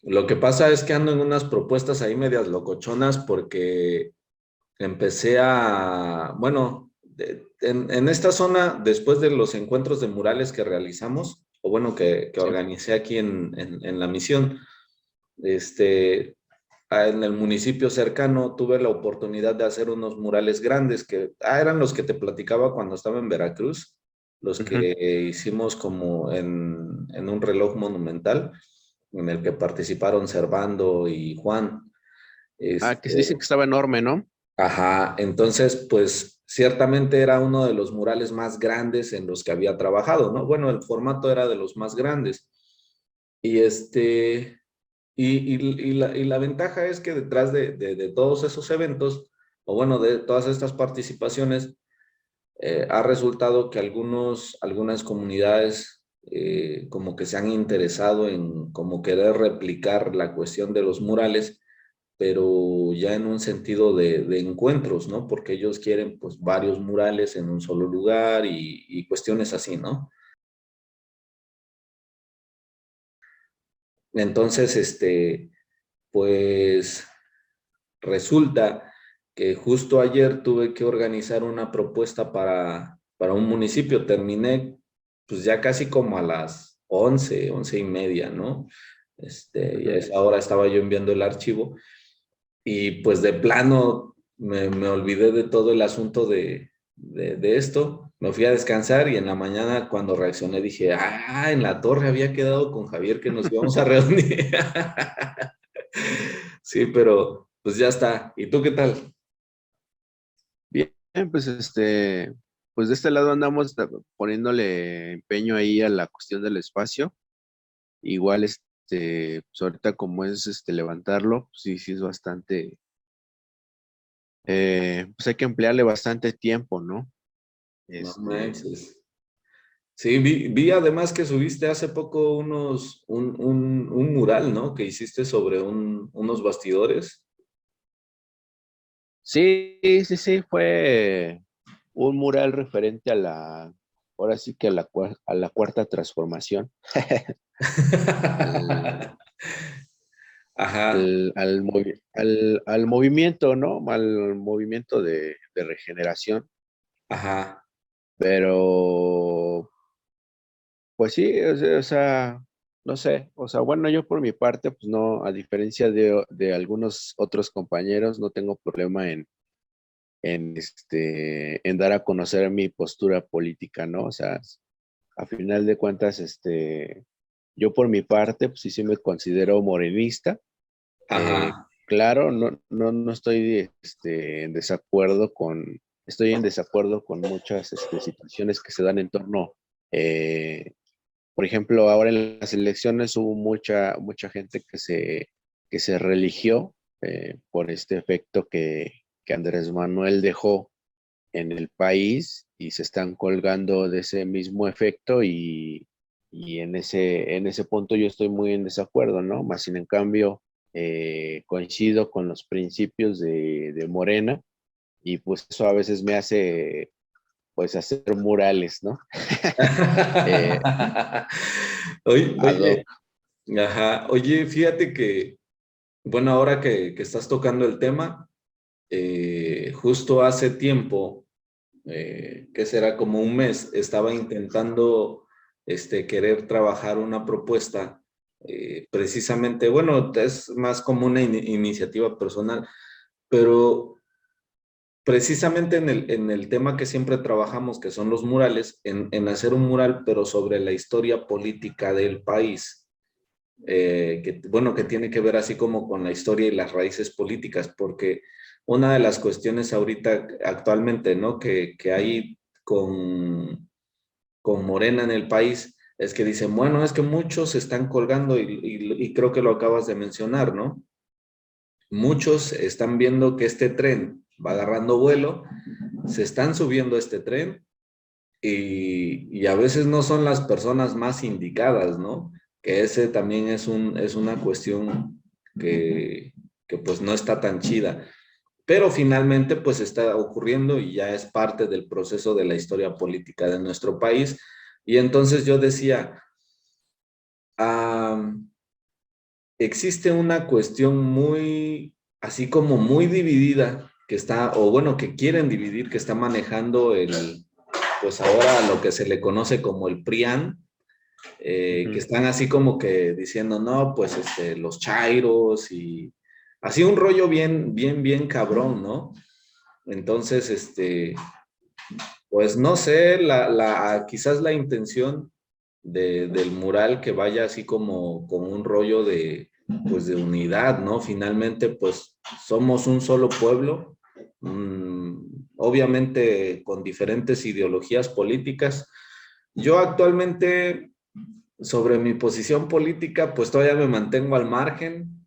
Lo que pasa es que ando en unas propuestas ahí medias locochonas porque empecé a, bueno, en esta zona, después de los encuentros de murales que realizamos, o bueno, que Sí. organicé aquí en la misión, este, en el municipio cercano tuve la oportunidad de hacer unos murales grandes que eran los que te platicaba cuando estaba en Veracruz, los Ujú. que hicimos como en un reloj monumental en el que participaron Servando y Juan. Ah, que se dice Este, que estaba enorme, ¿no? ajá, entonces, pues ciertamente era uno de los murales más grandes en los que había trabajado, ¿no? Bueno, el formato era de los más grandes. Y y la ventaja es que detrás de todos esos eventos, o bueno, de todas estas participaciones, ha resultado que algunas comunidades como que se han interesado en como querer replicar la cuestión de los murales, pero ya en un sentido de encuentros, ¿no? Porque ellos quieren pues varios murales en un solo lugar y cuestiones así, ¿no? Entonces, pues resulta que justo ayer tuve que organizar una propuesta para un municipio. Terminé pues ya casi como a las 11:30, ¿no? Y a Ujú. esa hora estaba yo enviando el archivo y pues de plano me olvidé de todo el asunto de esto. Me fui a descansar y en la mañana cuando reaccioné dije, en la torre había quedado con Javier que nos íbamos a reunir. Sí, pero pues ya está. ¿Y tú qué tal? Bien, pues pues de este lado andamos poniéndole empeño ahí a la cuestión del espacio. Igual, pues ahorita como es levantarlo, pues sí, sí es bastante, pues hay que emplearle bastante tiempo, ¿no? No Este, manches. Sí, vi además que subiste hace poco un mural, ¿no? Que hiciste sobre unos bastidores. sí, sí, sí, fue un mural referente a ahora sí que a a la cuarta transformación, al, Ajá, al movimiento, ¿no? Al movimiento de regeneración. ajá. Pero, pues sí, o sea, no sé, o sea, bueno, yo por mi parte, pues no, a diferencia de algunos otros compañeros, no tengo problema en dar a conocer mi postura política, ¿no? O sea, a final de cuentas, yo por mi parte, pues sí, sí me considero morenista. Ajá. Claro, no estoy, en desacuerdo estoy en desacuerdo con muchas, situaciones que se dan en torno, eh, por ejemplo, ahora en las elecciones hubo mucha gente que se religió, por este efecto que Andrés Manuel dejó en el país y se están colgando de ese mismo efecto y en ese punto yo estoy muy en desacuerdo, ¿no? Más sin en cambio, coincido con los principios de Morena y pues eso a veces me hace pues hacer murales, ¿no? Eh, Oye, ad oye, hoc. ajá. Oye, fíjate que, bueno, ahora que estás tocando el tema, justo hace tiempo, que será como un mes, estaba intentando querer trabajar una propuesta, precisamente, bueno, es más como una iniciativa personal, pero precisamente en el tema que siempre trabajamos, que son los murales, en hacer un mural, pero sobre la historia política del país, bueno, que tiene que ver así como con la historia y las raíces políticas, porque una de las cuestiones ahorita, actualmente, ¿no? Que hay con Morena en el país, es que dicen, bueno, es que muchos se están colgando y creo que lo acabas de mencionar, ¿no? Muchos están viendo que este tren va agarrando vuelo, se están subiendo a este tren y a veces no son las personas más indicadas, ¿no? Que ese también es una cuestión que, que pues no está tan chida. Pero finalmente pues está ocurriendo y ya es parte del proceso de la historia política de nuestro país. Y entonces yo decía, ah, existe una cuestión muy, así como muy dividida, que está, o bueno, que quieren dividir, que está manejando pues ahora lo que se le conoce como el PRIAN, que están así como que diciendo, no, pues los chairos y así un rollo bien, bien, bien cabrón, ¿no? Entonces, pues no sé, quizás la intención del mural que vaya así como un rollo pues de unidad, ¿no? Finalmente, pues somos un solo pueblo, obviamente con diferentes ideologías políticas. Yo actualmente, sobre mi posición política, pues todavía me mantengo al margen.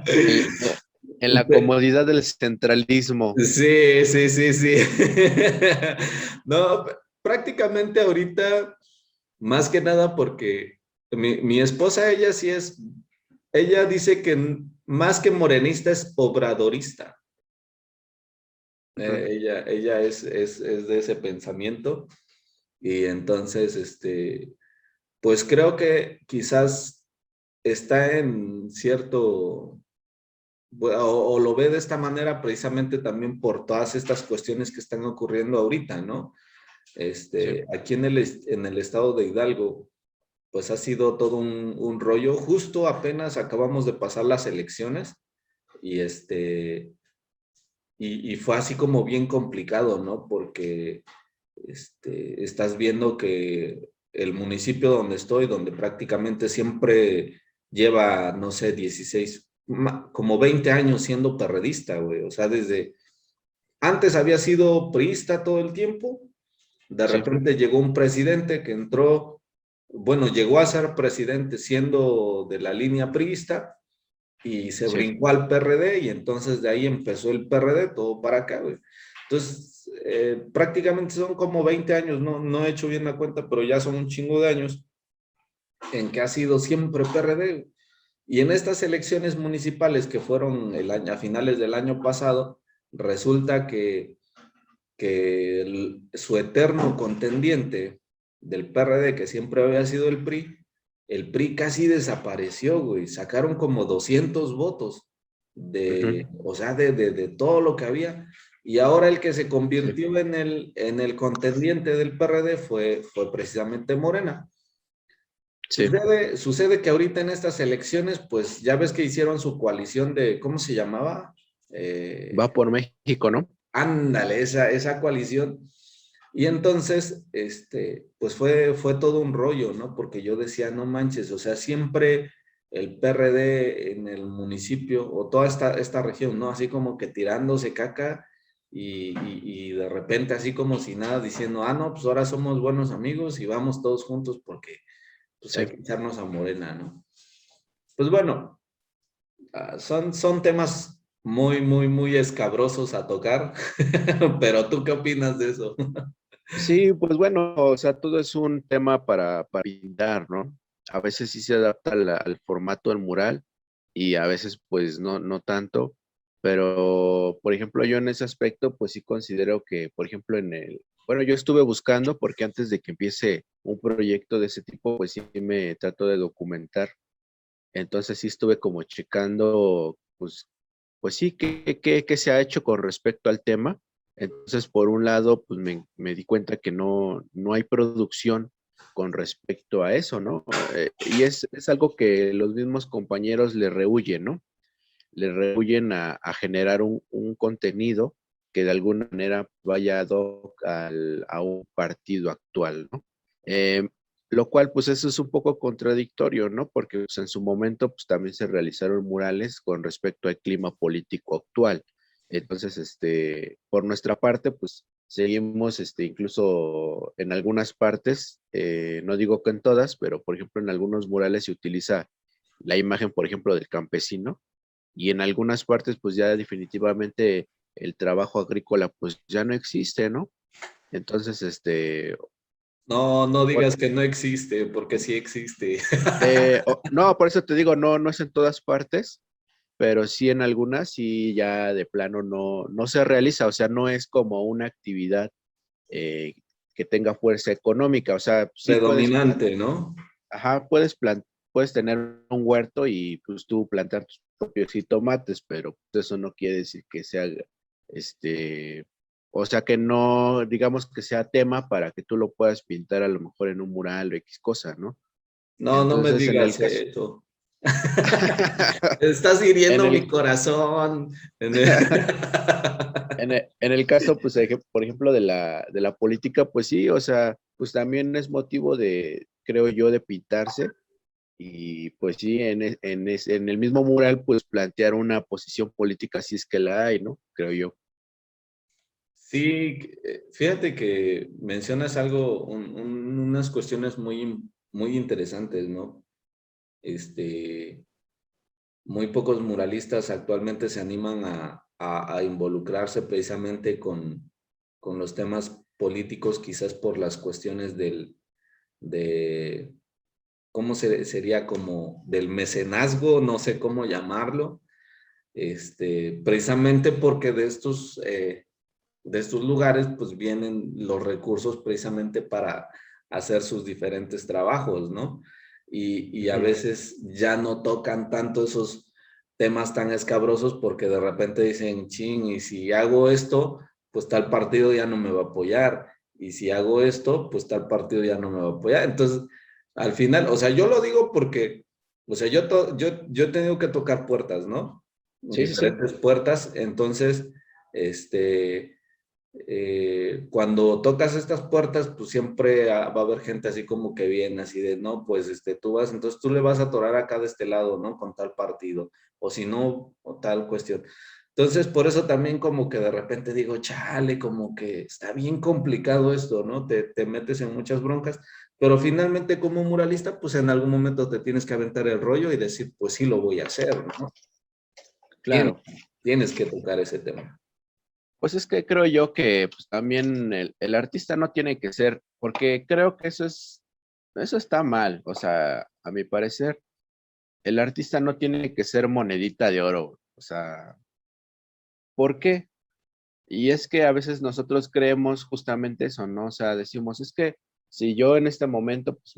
En, en la comodidad del centralismo. Sí, sí, sí, sí. No, prácticamente ahorita, más que nada porque mi esposa, ella sí ella dice que más que morenista es obradorista. Ella es de ese pensamiento y entonces, pues creo que quizás está en cierto o lo ve de esta manera precisamente también por todas estas cuestiones que están ocurriendo ahorita, ¿no? Sí. Aquí en el estado de Hidalgo, pues ha sido todo un rollo. Justo apenas acabamos de pasar las elecciones y y fue así como bien complicado, ¿no? Porque estás viendo que el municipio donde estoy, donde prácticamente siempre lleva, no sé, 16, como 20 años siendo perredista, güey. O sea, desde antes había sido priista todo el tiempo, de Sí. repente llegó un presidente que entró, bueno, llegó a ser presidente siendo de la línea priista y se Sí. brincó al PRD y entonces de ahí empezó el PRD, todo para acá, güey. Entonces, prácticamente son como 20 años, no he hecho bien la cuenta, pero ya son un chingo de años en que ha sido siempre PRD. Y en estas elecciones municipales que fueron a finales del año pasado, resulta que su eterno contendiente del PRD, que siempre había sido el PRI casi desapareció, güey. Sacaron como 200 votos o sea, de todo lo que había. Y ahora el que se Sí. convirtió en el contendiente del PRD fue precisamente Morena. Sí. Sucede que ahorita en estas elecciones, pues ya ves que hicieron su coalición de, ¿cómo se llamaba? Va por México, ¿no? Ándale, esa coalición. Y entonces, pues fue todo un rollo, ¿no? Porque yo decía, no manches, o sea, siempre el PRD en el municipio o toda esta región, ¿no? Así como que tirándose caca y de repente así como si nada, diciendo, ah, no, pues ahora somos buenos amigos y vamos todos juntos porque pues hay Sí. que echarnos a Morena, ¿no? Pues bueno, son temas muy, muy, muy escabrosos a tocar, pero ¿tú qué opinas de eso? Sí, pues bueno, o sea, todo es un tema para pintar, ¿no? A veces sí se adapta al formato del mural y a veces pues no tanto, pero por ejemplo yo en ese aspecto pues sí considero que, por ejemplo, bueno, yo estuve buscando porque antes de que empiece un proyecto de ese tipo pues sí me trato de documentar, entonces sí estuve como checando pues sí, qué se ha hecho con respecto al tema. Entonces, por un lado, pues me di cuenta que no hay producción con respecto a eso, ¿no? Y es algo que los mismos compañeros le rehuyen, ¿no? Le rehuyen a generar un contenido que de alguna manera vaya ad hoc a un partido actual, ¿no? Eh, lo cual, pues eso es un poco contradictorio, ¿no? Porque pues, en su momento, pues también se realizaron murales con respecto al clima político actual. Entonces, por nuestra parte, pues seguimos, incluso en algunas partes, no digo que en todas, pero por ejemplo en algunos murales se utiliza la imagen, por ejemplo, del campesino, y en algunas partes pues ya definitivamente el trabajo agrícola pues ya no existe, ¿no? Entonces, No, no por- digas que no existe, porque sí existe. no, por eso te digo, no es en todas partes, pero sí en algunas sí ya de plano no se realiza, o sea, no es como una actividad eh, que tenga fuerza económica, o sea, sí puedes, Predominante, ¿no? ajá, puedes tener un huerto y pues tú plantar tus propios jitomates, pero pues, eso no quiere decir que sea, este, o sea, que no, digamos que sea tema para que tú lo puedas pintar a lo mejor en un mural o X cosa, ¿no? No, no me Entonces, en el digas caso, eso. Estás en hiriendo mi el, corazón. en el caso, pues, por ejemplo, de la política, pues sí, o sea, pues también es motivo de, creo yo, de pintarse. Y pues sí, en el mismo mural, pues plantear una posición política si es que la hay, ¿no? Creo yo. Sí, fíjate que mencionas algo, unas cuestiones muy interesantes, ¿no? Este, muy pocos muralistas actualmente se animan a involucrarse precisamente con los temas políticos, quizás por las cuestiones de, ¿cómo sería? Como del mecenazgo, no sé cómo llamarlo, precisamente porque de estos lugares pues vienen los recursos precisamente para hacer sus diferentes trabajos, ¿no? Y a Ujú. veces ya no tocan tanto esos temas tan escabrosos porque de repente dicen, ching, y si hago esto, pues tal partido ya no me va a apoyar. Y si hago esto, pues tal partido ya no me va a apoyar. Entonces, al final, o sea, yo lo digo porque, o sea, yo he tenido que tocar puertas, ¿no? Sí, sí, sí. Diferentes puertas. Entonces, cuando tocas estas puertas, pues siempre va a haber gente así como que viene, así de, no, pues tú vas, entonces tú le vas a atorar acá de este lado, ¿no? Con tal partido, o si no, o tal cuestión. Entonces, por eso también como que de repente digo, chale, como que está bien complicado esto, ¿no? Te metes en muchas broncas, pero finalmente como muralista, pues en algún momento te tienes que aventar el rollo y decir, pues sí lo voy a hacer, ¿no? Tienes, Claro. tienes que tocar ese tema. Pues es que creo yo que pues, también el artista no tiene que ser, porque creo que eso está mal. O sea, a mi parecer, el artista no tiene que ser monedita de oro. O sea, ¿por qué? Y es que a veces nosotros creemos justamente eso, ¿no? O sea, decimos, es que si yo en este momento, pues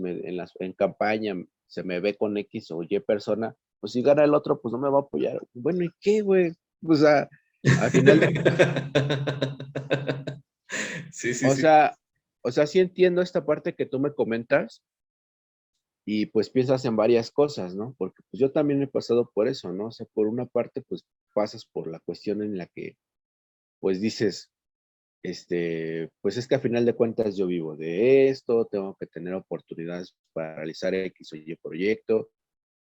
en campaña se me ve con X o Y persona, pues si gana el otro, pues no me va a apoyar. Bueno, ¿y qué, güey? O sea, al final, Sí, sí, o sí. sea, o sea, sí entiendo esta parte que tú me comentas y pues piensas en varias cosas, ¿no? Porque pues yo también he pasado por eso, ¿no? O sea, por una parte, pues pasas por la cuestión en la que, pues dices, pues es que a final de cuentas yo vivo de esto, tengo que tener oportunidades para realizar X o Y proyecto.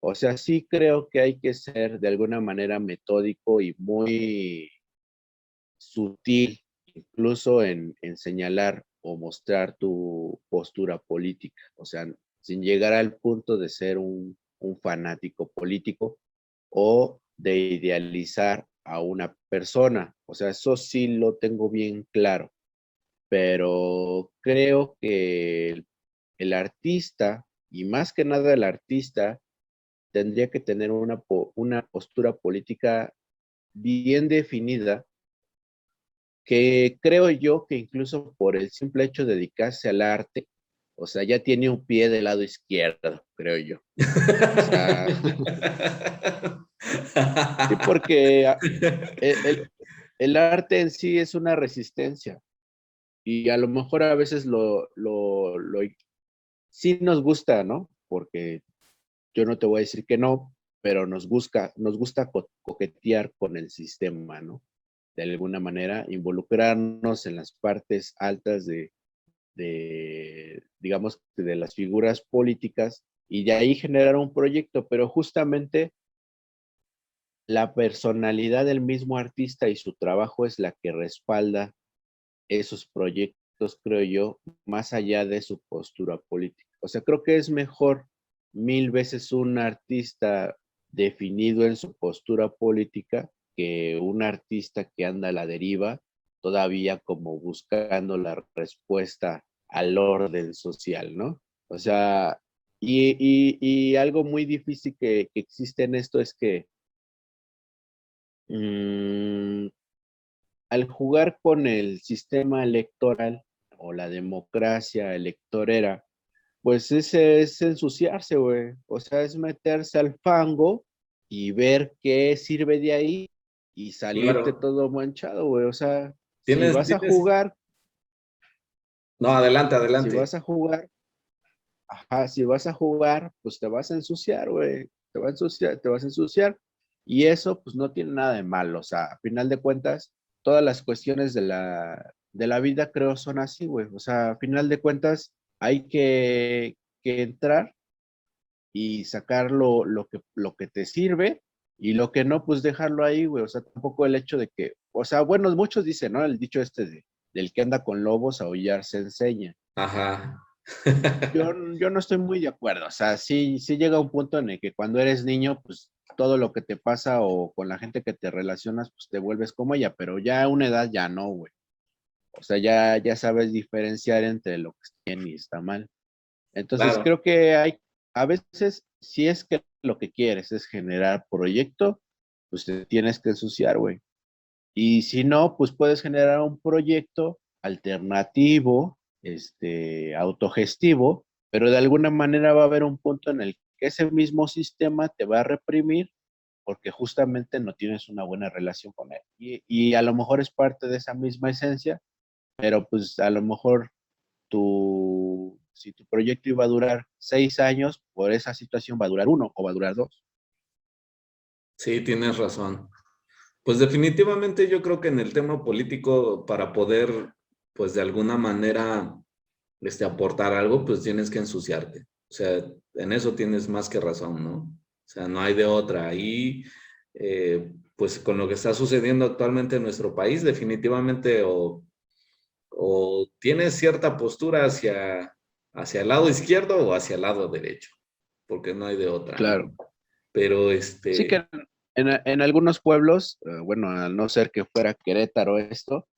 O sea, sí creo que hay que ser de alguna manera metódico y muy sutil, incluso en señalar o mostrar tu postura política. O sea, sin llegar al punto de ser un fanático político o de idealizar a una persona. O sea, eso sí lo tengo bien claro, pero creo que el artista, y más que nada el artista, tendría que tener una postura política bien definida, que creo yo que incluso por el simple hecho de dedicarse al arte, o sea, ya tiene un pie del lado izquierdo, creo yo. O sea, sí, porque el arte en sí es una resistencia y a lo mejor a veces sí nos gusta, ¿no? Porque yo no te voy a decir que no, pero nos gusta coquetear con el sistema, ¿no? De alguna manera, involucrarnos en las partes altas digamos, de las figuras políticas y de ahí generar un proyecto, pero justamente la personalidad del mismo artista y su trabajo es la que respalda esos proyectos, creo yo, más allá de su postura política. O sea, creo que es mejor mil veces un artista definido en su postura política que un artista que anda a la deriva, todavía como buscando la respuesta al orden social, ¿no? O sea, y algo muy difícil que existe en esto es que mmm, al jugar con el sistema electoral o la democracia electorera, Pues ese es ensuciarse, güey. O sea, es meterse al fango y ver qué sirve de ahí y salirte Claro. todo manchado, güey. O sea, si Tienes, vas a tienes, jugar, no, adelante, si adelante. vas a jugar, ajá, si vas a jugar, pues te vas a ensuciar, güey. Te vas a ensuciar, te vas a ensuciar. Y eso, pues no tiene nada de malo. O sea, a final de cuentas, todas las cuestiones de la vida, creo, son así, güey. O sea, a final de cuentas, hay que entrar y sacar lo que te sirve y lo que no, pues dejarlo ahí, güey. O sea, tampoco el hecho de que, o sea, bueno, muchos dicen, ¿no? El dicho este del que anda con lobos, aullar se enseña. Ajá. Yo no estoy muy de acuerdo. O sea, sí llega un punto en el que cuando eres niño, pues todo lo que te pasa o con la gente que te relacionas, pues te vuelves como ella, pero ya a una edad ya no, güey. O sea, ya sabes diferenciar entre lo que está bien y está mal. Entonces Claro, creo que a veces, si es que lo que quieres es generar proyecto, pues te tienes que ensuciar, güey. Y si no, pues puedes generar un proyecto alternativo, autogestivo, pero de alguna manera va a haber un punto en el que ese mismo sistema te va a reprimir porque justamente no tienes una buena relación con él. Y a lo mejor es parte de esa misma esencia, pero pues a lo mejor si tu proyecto iba a durar 6 años, por esa situación va a durar uno o va a durar dos. sí, tienes razón. Pues definitivamente yo creo que en el tema político, para poder, pues de alguna manera, aportar algo, pues tienes que ensuciarte. O sea, en eso tienes más que razón, ¿no? O sea, no hay de otra. Y pues con lo que está sucediendo actualmente en nuestro país, definitivamente o tienes cierta postura hacia el lado izquierdo o hacia el lado derecho, porque no hay de otra, ¿no? Claro. Pero Sí que en algunos pueblos, bueno, a no ser que fuera Querétaro esto,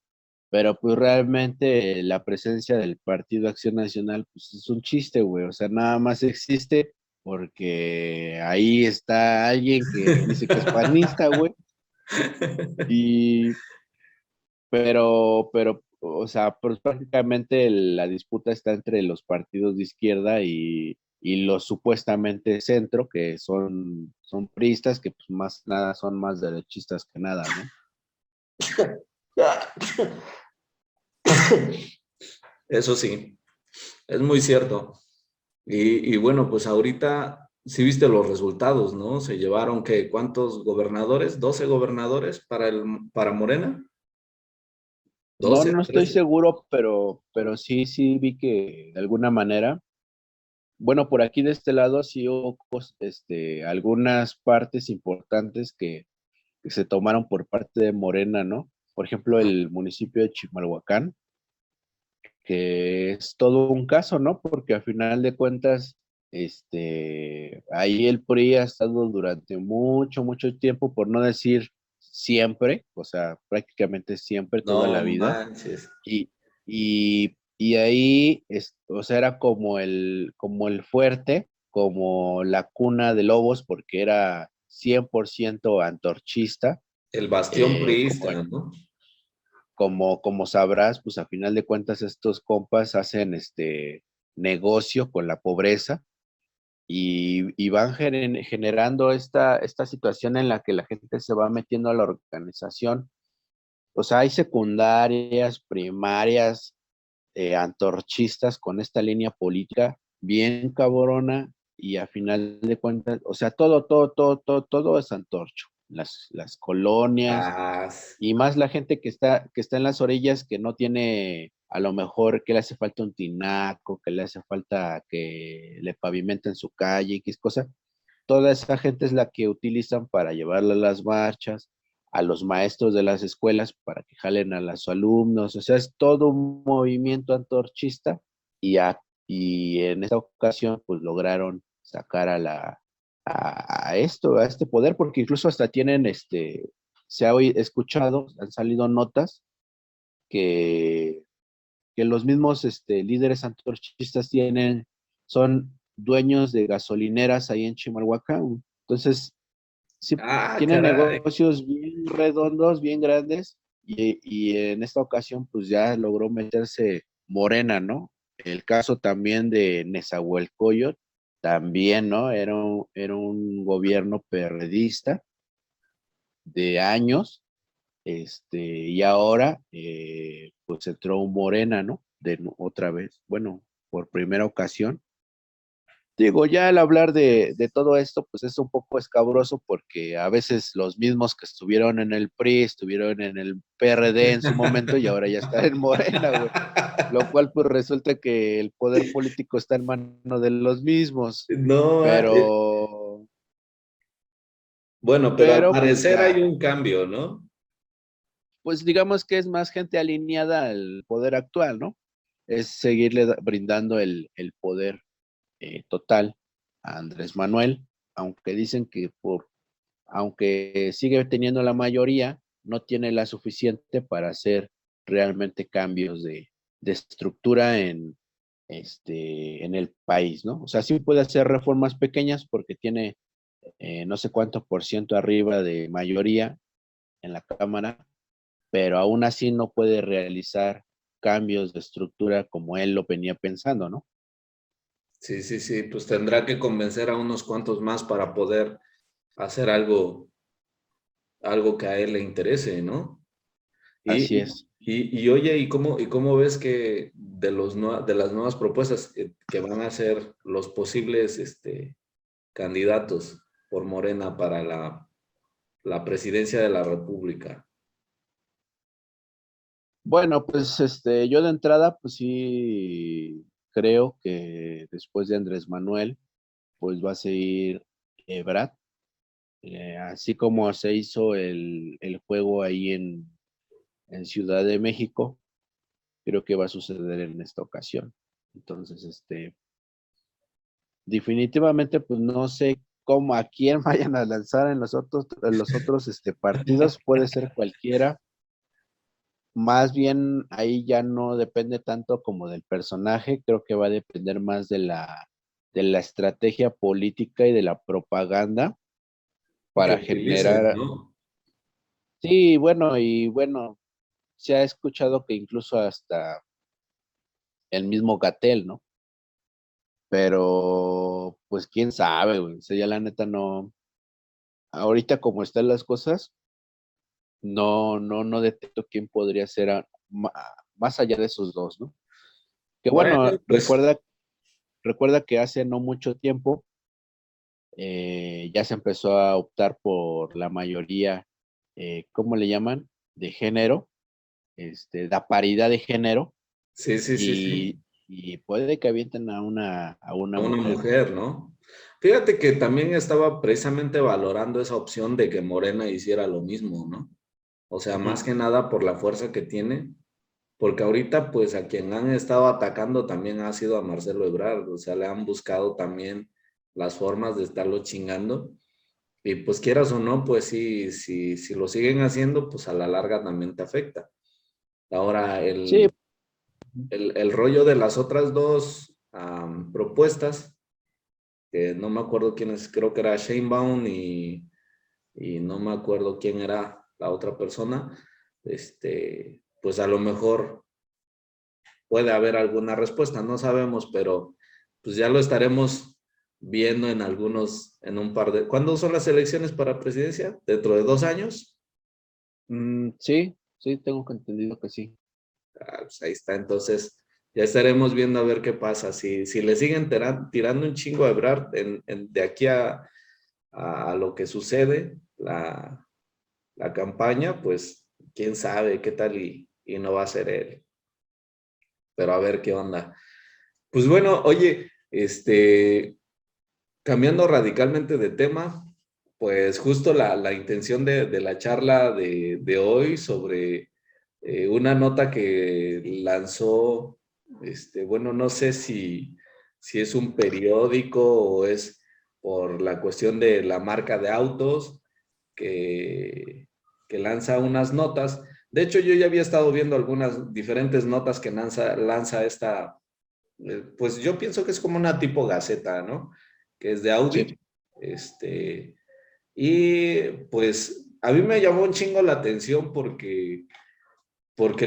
pero pues realmente la presencia del Partido Acción Nacional, pues es un chiste, güey. O sea, nada más existe porque ahí está alguien que dice que es panista, güey. Y, o sea, pues prácticamente la disputa está entre los partidos de izquierda y los supuestamente centro, que son priistas, que pues más nada son más derechistas que nada, ¿no? eso sí, es muy cierto. Y bueno, pues ahorita sí viste los resultados, ¿no? Se llevaron que ¿cuántos gobernadores? ¿12 gobernadores para Morena? No, 12, no estoy 13. seguro, pero sí vi que de alguna manera, bueno, por aquí de este lado sí hubo algunas partes importantes que se tomaron por parte de Morena, ¿no? Por ejemplo, el municipio de Chimalhuacán, que es todo un caso, ¿no? Porque al final de cuentas, ahí el PRI ha estado durante mucho tiempo, por no decir siempre, o sea, prácticamente siempre, toda No la vida, manches. y ahí, o sea, era como el fuerte, como la cuna de lobos, porque era 100% antorchista, El bastión eh, como priista, ¿no? como sabrás, pues a final de cuentas estos compas hacen negocio con la pobreza y van generando esta situación en la que la gente se va metiendo a la organización. O sea, hay secundarias, primarias, antorchistas con esta línea política bien cabrona y a final de cuentas, o sea, todo es antorcho. Las colonias, Ah, y más la gente que está en las orillas, que no tiene, a lo mejor, que le hace falta un tinaco, que le hace falta que le pavimenten su calle, X cosa. Toda esa gente es la que utilizan para llevarle a las marchas, a los maestros de las escuelas para que jalen a los alumnos. O sea, es todo un movimiento antorchista y en esta ocasión, pues lograron sacar a este poder, porque incluso hasta tienen se ha escuchado, han salido notas que, que los mismos líderes antorchistas son dueños de gasolineras ahí en Chimalhuacán. Entonces, sí, tienen caray. negocios bien redondos, bien grandes, y en esta ocasión, pues ya logró meterse Morena, ¿no? el caso también de Nezahualcóyotl, también, ¿no? Era un gobierno perredista de años, y ahora, pues entró un Morena, ¿no? Otra vez, bueno, por primera ocasión. Digo, ya al hablar de todo esto, pues es un poco escabroso porque a veces los mismos que estuvieron en el PRI, estuvieron en el PRD en su momento y ahora ya están en Morena, güey. Lo cual pues resulta que el poder político está en manos de los mismos. No, Pero, bueno, pero al pero pues parecer hay ya, un cambio, ¿no? pues digamos que es más gente alineada al poder actual, ¿no? Es seguirle brindando el poder total a Andrés Manuel, aunque dicen que aunque sigue teniendo la mayoría, no tiene la suficiente para hacer realmente cambios de estructura en el país, ¿no? O sea, sí puede hacer reformas pequeñas porque tiene no sé cuánto por ciento arriba de mayoría en la Cámara, pero aún así no puede realizar cambios de estructura como él lo venía pensando, ¿no? Sí, sí, sí, pues tendrá que convencer a unos cuantos más para poder hacer algo que a él le interese, ¿no? Así Y, es. oye, y cómo ves que de las nuevas propuestas que van a ser los posibles candidatos por Morena para la presidencia de la República? Bueno, pues yo de entrada, pues sí creo que después de Andrés Manuel, pues va a seguir Ebrard, así como se hizo el juego ahí en Ciudad de México, creo que va a suceder en esta ocasión. Entonces, definitivamente, pues no sé cómo a quién vayan a lanzar en los otros partidos, puede ser cualquiera. Más bien ahí ya no depende tanto como del personaje, creo que va a depender más de la estrategia política y de la propaganda Que para utilicen, generar, ¿no? sí, bueno, y bueno, se ha escuchado que incluso hasta el mismo Gatel, ¿no? Pero, pues quién sabe, güey, o sea, ya la neta no, ahorita como están las cosas, no detecto quién podría ser más allá de esos dos, ¿no? Que Bueno, bueno, pues recuerda que hace no mucho tiempo ya se empezó a optar por la mayoría, ¿cómo le llaman? De género, la paridad de género, sí, sí, sí, y, sí. y puede que avienten a una A una mujer, ¿no? mujer, ¿no? Fíjate que también estaba precisamente valorando esa opción de que Morena hiciera lo mismo, ¿no? O sea, Ujú. más que nada por la fuerza que tiene, porque ahorita pues a quien han estado atacando también ha sido a Marcelo Ebrard, o sea, le han buscado también las formas de estarlo chingando y pues quieras o no, pues sí, si lo siguen haciendo, pues a la larga también te afecta. Ahora, Sí, el rollo de las otras dos propuestas, que no me acuerdo quién es, creo que era Sheinbaum y no me acuerdo quién era la otra persona, pues a lo mejor puede haber alguna respuesta, no sabemos, pero pues ya lo estaremos viendo en un par de... ¿Cuándo son las elecciones para presidencia? ¿Dentro de 2 años? sí, sí, tengo entendido que sí. Pues ahí está, entonces ya estaremos viendo a ver qué pasa. Si le siguen tirando un chingo a Ebrard de aquí a lo que sucede, la campaña, pues quién sabe qué tal y no va a ser él. Pero a ver qué onda. Pues bueno, oye, cambiando radicalmente de tema, pues justo la intención de la charla de hoy sobre una nota que lanzó, bueno, no sé si es un periódico o es por la cuestión de la marca de autos que lanza unas notas. De hecho, yo ya había estado viendo algunas diferentes notas que lanza esta, pues yo pienso que es como una tipo gaceta, ¿no? Que es de Sí, Audi. Y pues a mí me llamó un chingo la atención porque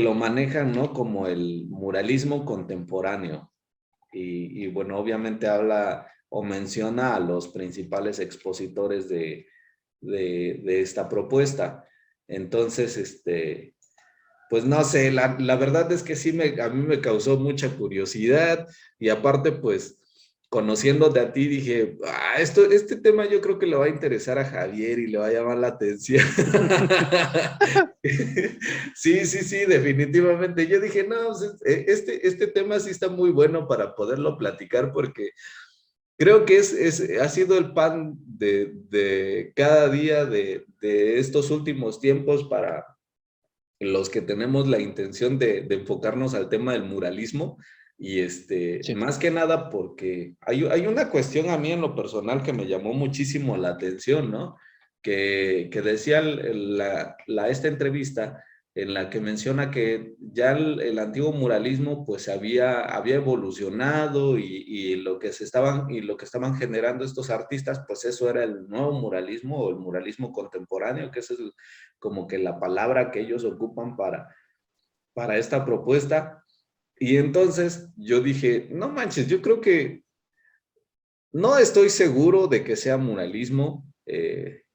lo manejan, ¿no? Como el muralismo contemporáneo. y bueno, obviamente habla o menciona a los principales expositores de esta propuesta. Entonces, pues no sé, la verdad es que sí a mí me causó mucha curiosidad y aparte, pues, conociéndote a ti, dije, este tema yo creo que le va a interesar a Javier y le va a llamar la atención. Sí, sí, sí, definitivamente. Yo dije, no, pues, este tema sí está muy bueno para poderlo platicar porque creo que ha sido el pan de cada día de estos últimos tiempos para los que tenemos la intención de enfocarnos al tema del muralismo y Sí. más que nada porque hay una cuestión a mí en lo personal que me llamó muchísimo la atención, ¿no? Que decía esta entrevista en la que menciona que ya el antiguo muralismo pues había evolucionado y lo que estaban generando estos artistas pues eso era el nuevo muralismo o el muralismo contemporáneo, que ese es como que la palabra que ellos ocupan para esta propuesta. Y entonces yo dije, no manches, yo creo que no estoy seguro de que sea muralismo.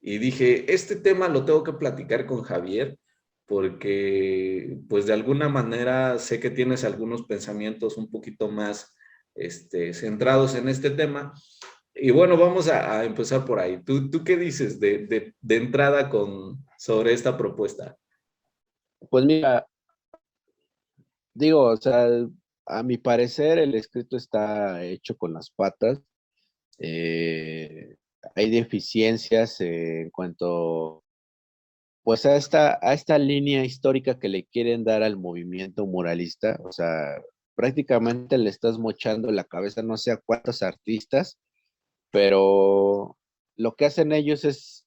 Y dije, este tema lo tengo que platicar con Javier porque pues de alguna manera sé que tienes algunos pensamientos un poquito más centrados en este tema. Y bueno, vamos a empezar por ahí. ¿Tú qué dices de entrada sobre esta propuesta? Pues mira, digo, o sea, a mi parecer el escrito está hecho con las patas. Eh, Hay deficiencias en cuanto, pues, a esta línea histórica que le quieren dar al movimiento muralista. O sea, prácticamente le estás mochando la cabeza no sé a cuántos artistas, pero lo que hacen ellos es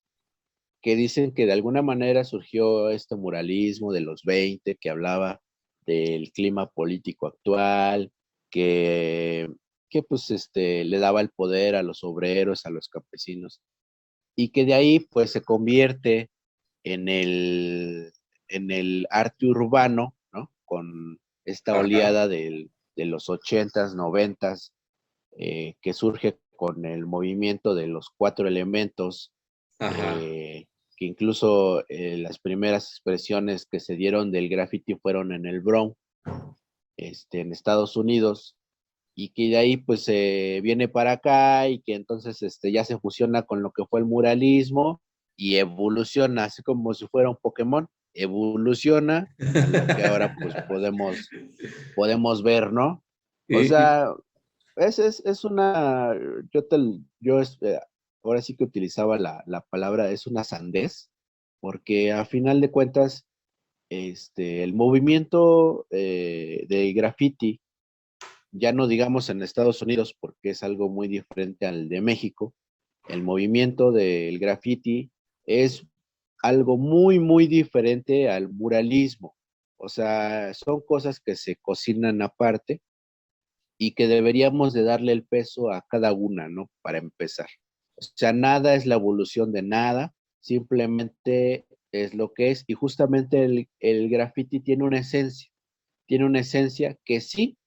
que dicen que de alguna manera surgió este muralismo de los 20 que hablaba del clima político actual, que, que pues le daba el poder a los obreros, a los campesinos, y que de ahí pues se convierte en en el arte urbano, ¿no? Con esta Ajá, oleada de los 80s, 90s, que surge con el movimiento de los cuatro elementos, ajá. eh, que incluso las primeras expresiones que se dieron del graffiti fueron en el Bronx, en Estados Unidos, y que de ahí pues viene para acá y que entonces ya se fusiona con lo que fue el muralismo y evoluciona, así como si fuera un Pokémon, evoluciona a lo que ahora pues podemos ver, ¿no? O Y, sea, es una, yo ahora sí que utilizaba la palabra, es una sandez, porque a final de cuentas, el movimiento de graffiti, ya no digamos en Estados Unidos, porque es algo muy diferente al de México, el movimiento del graffiti es algo muy, muy diferente al muralismo. O sea, son cosas que se cocinan aparte y que deberíamos de darle el peso a cada una, ¿no? Para empezar. O sea, nada es la evolución de nada, simplemente es lo que es y justamente el graffiti tiene una esencia que sí,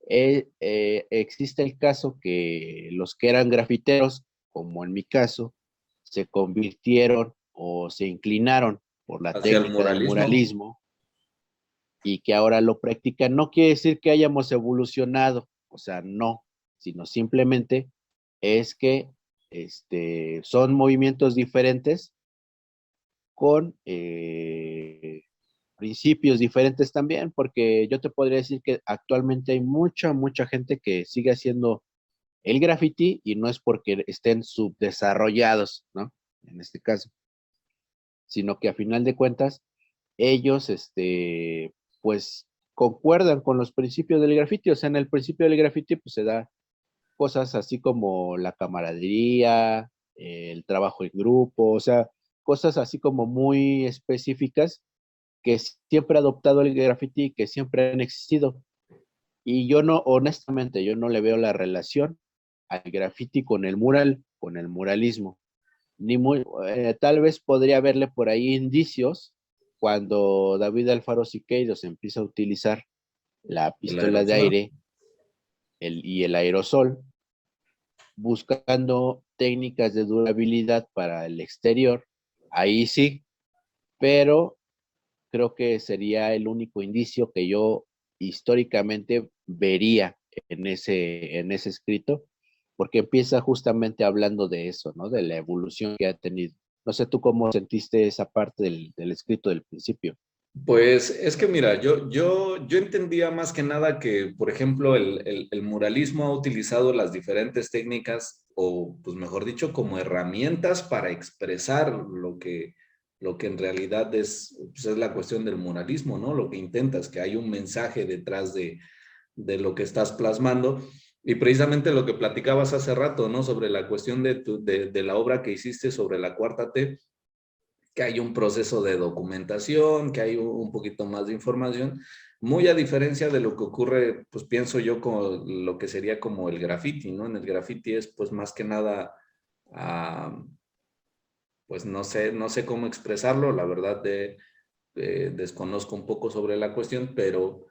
existe el caso que los que eran grafiteros, como en mi caso, se convirtieron o se inclinaron por la hacia el técnica del muralismo. muralismo y que ahora lo practican. No quiere decir que hayamos evolucionado, o sea, no, sino simplemente es que son movimientos diferentes con principios diferentes también, porque yo te podría decir que actualmente hay mucha gente que sigue haciendo el graffiti y no es porque estén subdesarrollados, ¿no? En este caso, sino que a final de cuentas ellos, pues concuerdan con los principios del graffiti. O sea, en el principio del graffiti, pues se da cosas así como la camaradería, el trabajo en grupo, o sea, cosas así como muy específicas que siempre ha adoptado el graffiti y que siempre han existido. Y yo no, honestamente, yo no le veo la relación al graffiti con el mural, con el muralismo. Ni muy, tal vez podría haberle por ahí indicios cuando David Alfaro Siqueiros empieza a utilizar la El pistola de aerosol. aire y el aerosol, buscando técnicas de durabilidad para el exterior, ahí sí, pero creo que sería el único indicio que yo históricamente vería en ese escrito, porque empieza justamente hablando de eso, ¿no? De la evolución que ha tenido. No sé tú cómo sentiste esa parte del escrito del principio. Pues es que mira, yo entendía más que nada que, por ejemplo, el muralismo ha utilizado las diferentes técnicas, o pues mejor dicho, como herramientas para expresar lo que en realidad es, pues, es la cuestión del muralismo, ¿no? Lo que intentas, que hay un mensaje detrás de lo que estás plasmando. Y precisamente lo que platicabas hace rato, ¿no? Sobre la cuestión de la obra que hiciste sobre la cuarta T, que hay un proceso de documentación, que hay un poquito más de información, muy a diferencia de lo que ocurre, pues pienso yo, con lo que sería como el graffiti, ¿no? En el graffiti es pues más que nada, pues no sé cómo expresarlo, la verdad desconozco un poco sobre la cuestión, pero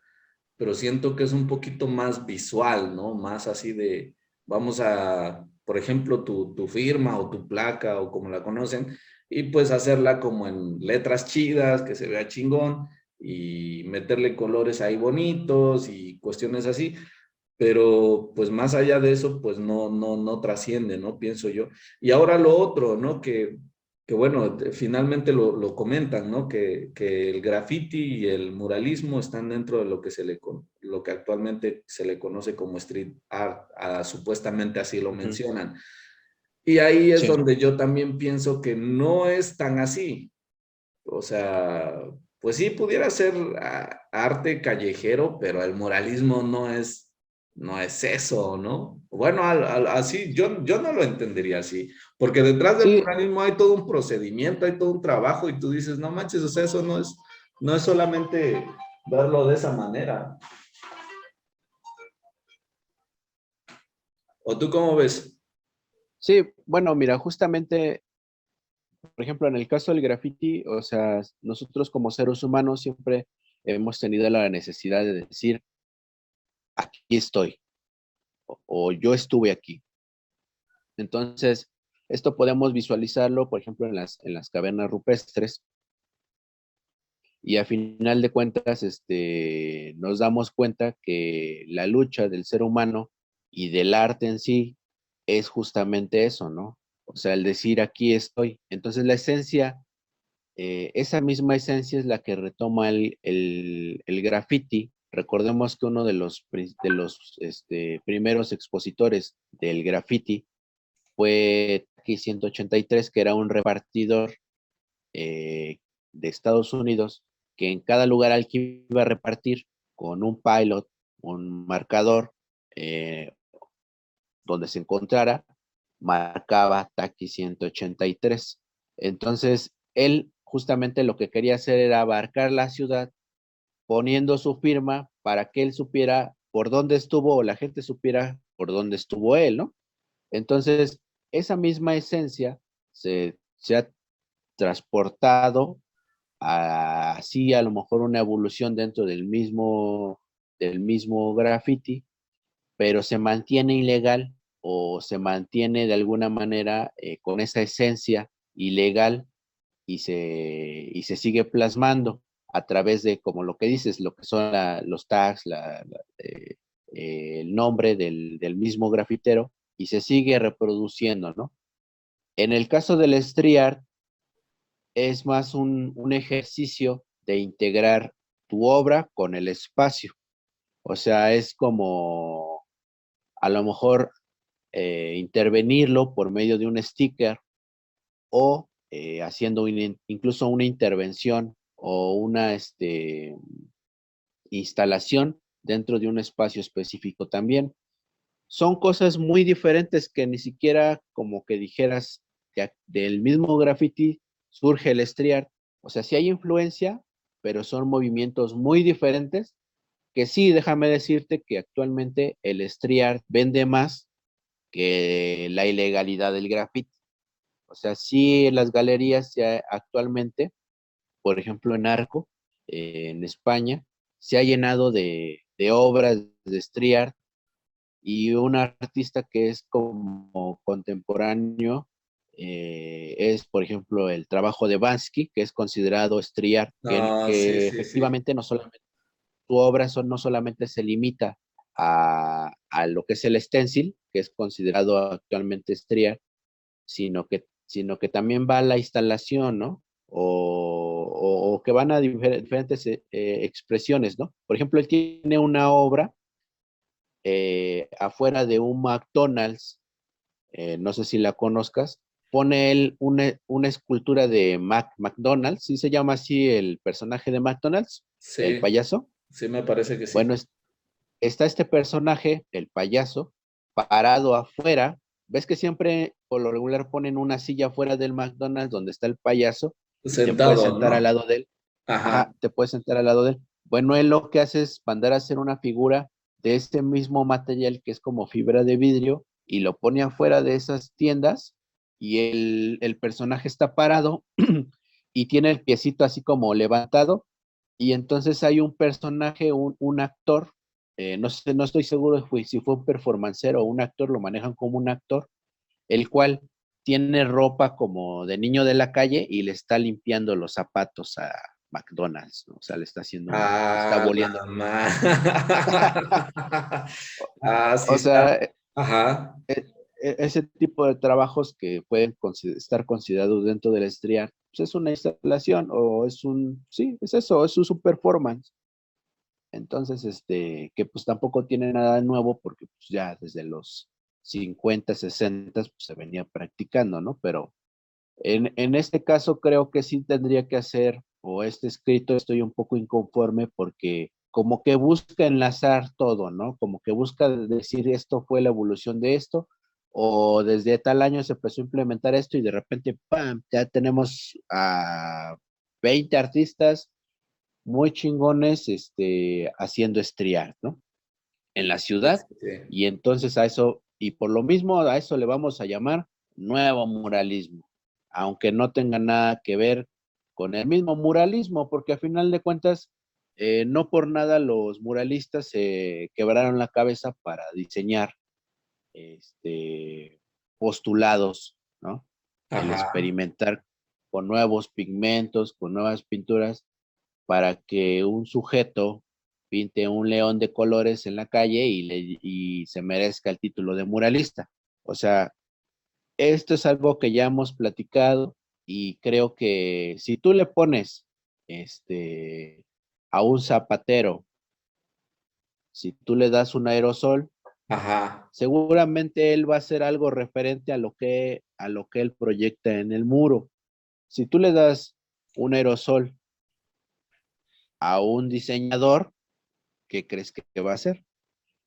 siento que es un poquito más visual, ¿no? Más así de, vamos a, por ejemplo, tu firma o tu placa o como la conocen, y pues hacerla como en letras chidas, que se vea chingón, y meterle colores ahí bonitos y cuestiones así, pero pues más allá de eso, pues no trasciende, ¿no? Pienso yo. Y ahora lo otro, ¿no? Que bueno, finalmente lo comentan, ¿no? Que el graffiti y el muralismo están dentro de lo que lo que actualmente se le conoce como street art, supuestamente así lo Ujú. mencionan. Y ahí es Sí. donde yo también pienso que no es tan así. O sea, pues sí pudiera ser arte callejero, pero el muralismo no es eso, ¿no? Bueno, así, yo no lo entendería así, porque detrás del Sí, muralismo hay todo un procedimiento, hay todo un trabajo, y tú dices, no manches, o sea, eso no es solamente verlo de esa manera. ¿O tú cómo ves? sí, bueno, mira, justamente, por ejemplo, en el caso del graffiti, o sea, nosotros como seres humanos siempre hemos tenido la necesidad de decir, aquí estoy, o yo estuve aquí. Entonces, esto podemos visualizarlo, por ejemplo, en las cavernas rupestres, y a final de cuentas, nos damos cuenta que la lucha del ser humano y del arte en sí es justamente eso, ¿no? O sea, el decir aquí estoy. Entonces, la esencia, esa misma esencia es la que retoma el graffiti. Recordemos que uno de los primeros expositores del graffiti fue Taki 183, que era un repartidor de Estados Unidos, que en cada lugar al que iba a repartir con un pilot, un marcador, eh, donde se encontrara, marcaba Taki 183. Entonces, él justamente lo que quería hacer era abarcar la ciudad poniendo su firma para que él supiera por dónde estuvo o la gente supiera por dónde estuvo él, ¿no? Entonces, esa misma esencia se ha transportado así a lo mejor una evolución dentro del mismo graffiti, pero se mantiene ilegal o se mantiene de alguna manera con esa esencia ilegal y se sigue plasmando a través de, como lo que dices, lo que son los tags, el nombre del mismo grafitero y se sigue reproduciendo, ¿no? En el caso del street art, es más un ejercicio de integrar tu obra con el espacio. O sea, es como a lo mejor intervenirlo por medio de un sticker o haciendo incluso una intervención o una instalación dentro de un espacio específico también. Son cosas muy diferentes que ni siquiera como que dijeras que del mismo graffiti surge el street art. O sea, sí hay influencia, pero son movimientos muy diferentes que sí, déjame decirte que actualmente el street art vende más que la ilegalidad del graffiti. O sea, sí las galerías ya actualmente, por ejemplo en Arco, en España, se ha llenado de obras de street art y un artista que es como contemporáneo es, por ejemplo, el trabajo de Bansky, que es considerado street art, No, sí, que sí, sí. efectivamente no solamente su obra no solamente se limita a lo que es el stencil, que es considerado actualmente street art, sino que también va a la instalación, ¿no? O que van a diferentes expresiones, ¿no? Por ejemplo, él tiene una obra afuera de un McDonald's, no sé si la conozcas, pone él una escultura de McDonald's, ¿sí se llama así el personaje de McDonald's? El Sí, payaso. sí me parece que Bueno, sí. está este personaje, el payaso, parado afuera. ¿Ves que siempre por lo regular ponen una silla afuera del McDonald's donde está el payaso y te puedes Sentado, sentar al ¿no? lado de él? Ajá. Ajá, te puedes sentar al lado de él. Bueno, él lo que hace es mandar a hacer una figura de este mismo material que es como fibra de vidrio y lo pone afuera de esas tiendas y el personaje está parado y tiene el piecito así como levantado y entonces hay un personaje, un actor, no sé, no estoy seguro si fue un performancero o un actor, lo manejan como un actor, el cual tiene ropa como de niño de la calle y le está limpiando los zapatos a McDonald's, ¿no? O sea, le está haciendo está Ah, la boleando. ma- Ah, sí O está. sea, Ajá. ese tipo de trabajos que pueden estar considerados dentro del street art, pues es una instalación o es sí, es eso, es un performance. Entonces, que pues tampoco tiene nada de nuevo porque pues ya desde los 50 60 pues, se venía practicando, ¿no? Pero en este caso creo que sí tendría que hacer, o este escrito estoy un poco inconforme porque como que busca enlazar todo, ¿no? Como que busca decir esto fue la evolución de esto, o desde tal año se empezó a implementar esto y de repente, ¡pam!, ya tenemos a 20 artistas muy chingones haciendo estriar, ¿no? En la Sí, ciudad, sí, sí. y entonces a eso, y por lo mismo a eso le vamos a llamar nuevo muralismo, aunque no tenga nada que ver con el mismo muralismo, porque a final de cuentas, no por nada los muralistas se quebraron la cabeza para diseñar postulados, ¿no? El Ajá. experimentar con nuevos pigmentos, con nuevas pinturas, para que un sujeto pinte un león de colores en la calle y se merezca el título de muralista. O sea, esto es algo que ya hemos platicado y creo que si tú le pones a un zapatero, si tú le das un aerosol, Ajá. seguramente él va a hacer algo referente a lo que él proyecta en el muro. Si tú le das un aerosol a un diseñador, ¿qué crees que va a hacer?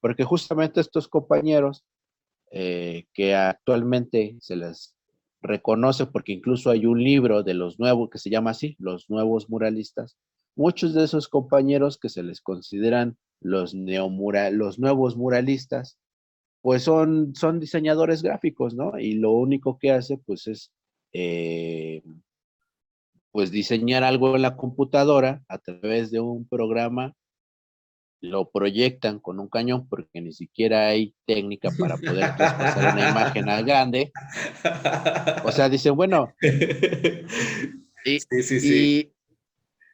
Porque justamente estos compañeros que actualmente se les reconoce, porque incluso hay un libro de los nuevos que se llama así, los nuevos muralistas, muchos de esos compañeros que se les consideran los nuevos muralistas, pues son diseñadores gráficos, ¿no? Y lo único que hace, pues es, pues diseñar algo en la computadora a través de un programa, lo proyectan con un cañón porque ni siquiera hay técnica para poder traspasar una imagen a grande. O sea, dicen, bueno, y, Sí, sí, sí.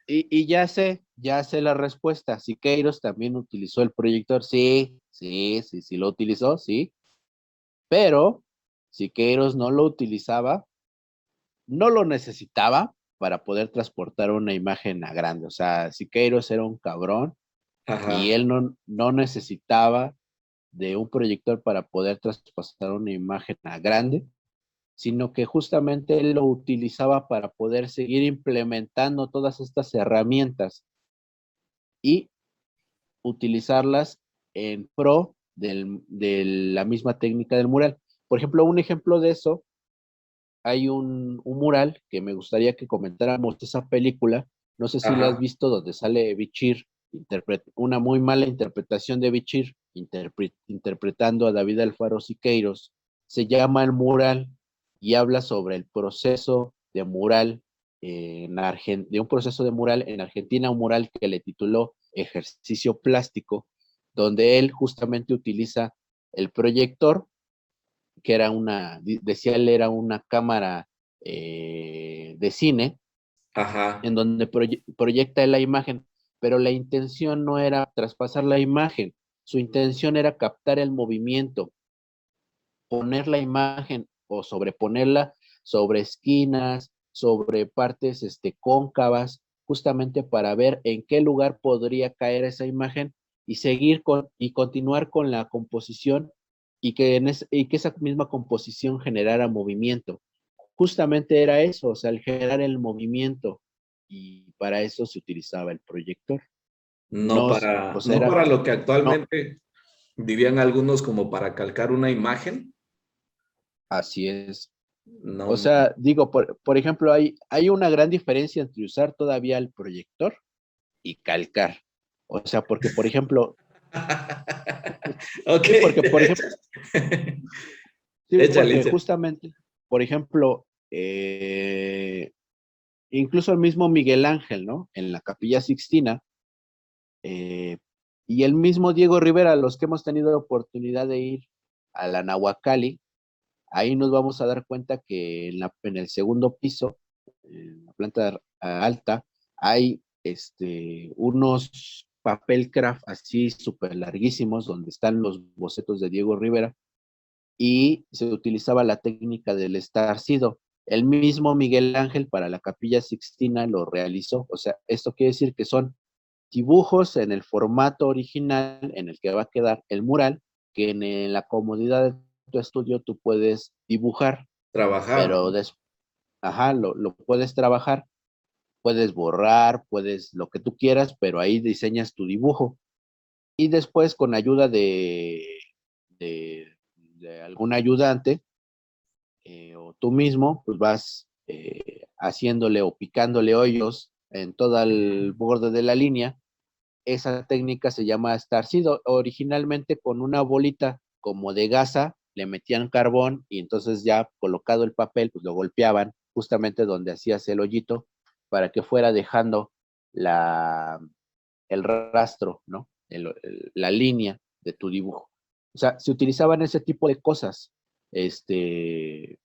y, y ya sé la respuesta. Siqueiros también utilizó el proyector. Sí, sí, sí, sí lo utilizó, sí. Pero Siqueiros no lo utilizaba, no lo necesitaba para poder transportar una imagen a grande. O sea, Siqueiros era un cabrón y Ajá. él no necesitaba de un proyector para poder traspasar una imagen a grande, sino que justamente él lo utilizaba para poder seguir implementando todas estas herramientas y utilizarlas en pro de la misma técnica del mural. Por ejemplo, un ejemplo de eso, hay un mural que me gustaría que comentáramos de esa película, no sé si la has Ajá. visto, donde sale Bichir, una muy mala interpretación de Bichir, interpretando a David Alfaro Siqueiros. Se llama El Mural y habla sobre el proceso de mural de un proceso de mural en Argentina, un mural que le tituló Ejercicio Plástico, donde él justamente utiliza el proyector, que era decía él, era una cámara de cine, Ajá. en donde proyecta la imagen, pero la intención no era traspasar la imagen, su intención era captar el movimiento, poner la imagen o sobreponerla sobre esquinas, sobre partes cóncavas, justamente para ver en qué lugar podría caer esa imagen y seguir y continuar con la composición y que esa misma composición generara movimiento. Justamente era eso, o sea, el generar el movimiento, y para eso se utilizaba el proyector. No No, o para, sea, no era, para lo que no, actualmente dirían algunos como para calcar una imagen. así es. O No. sea, digo, por ejemplo, hay una gran diferencia entre usar todavía el proyector y calcar. O sea, porque, por ejemplo, Ok, sí, porque, por ejemplo, sí, échale, porque échale. justamente, por ejemplo, incluso el mismo Miguel Ángel, ¿no? En la Capilla Sixtina, eh, y el mismo Diego Rivera, los que hemos tenido oportunidad de ir a la Nahuacali, ahí nos vamos a dar cuenta que en el segundo piso, en la planta alta, hay unos papel craft así súper larguísimos donde están los bocetos de Diego Rivera, y se utilizaba la técnica del estarcido. El mismo Miguel Ángel para la Capilla Sixtina lo realizó. O sea, esto quiere decir que son dibujos en el formato original en el que va a quedar el mural, que en la comodidad de tu estudio tú puedes dibujar, Trabajar, pero ¿no? ajá, lo puedes trabajar, puedes borrar, puedes lo que tú quieras, pero ahí diseñas tu dibujo. Y después, con ayuda de, de algún ayudante, o tú mismo, pues vas haciéndole o picándole hoyos en todo el borde de la línea. Esa técnica se llama estarcido. Originalmente con una bolita como de gasa le metían carbón, y entonces ya colocado el papel, pues lo golpeaban justamente donde hacías el hoyito para que fuera dejando la, el rastro, ¿no? La línea de tu dibujo. O sea, se utilizaban ese tipo de cosas. Este,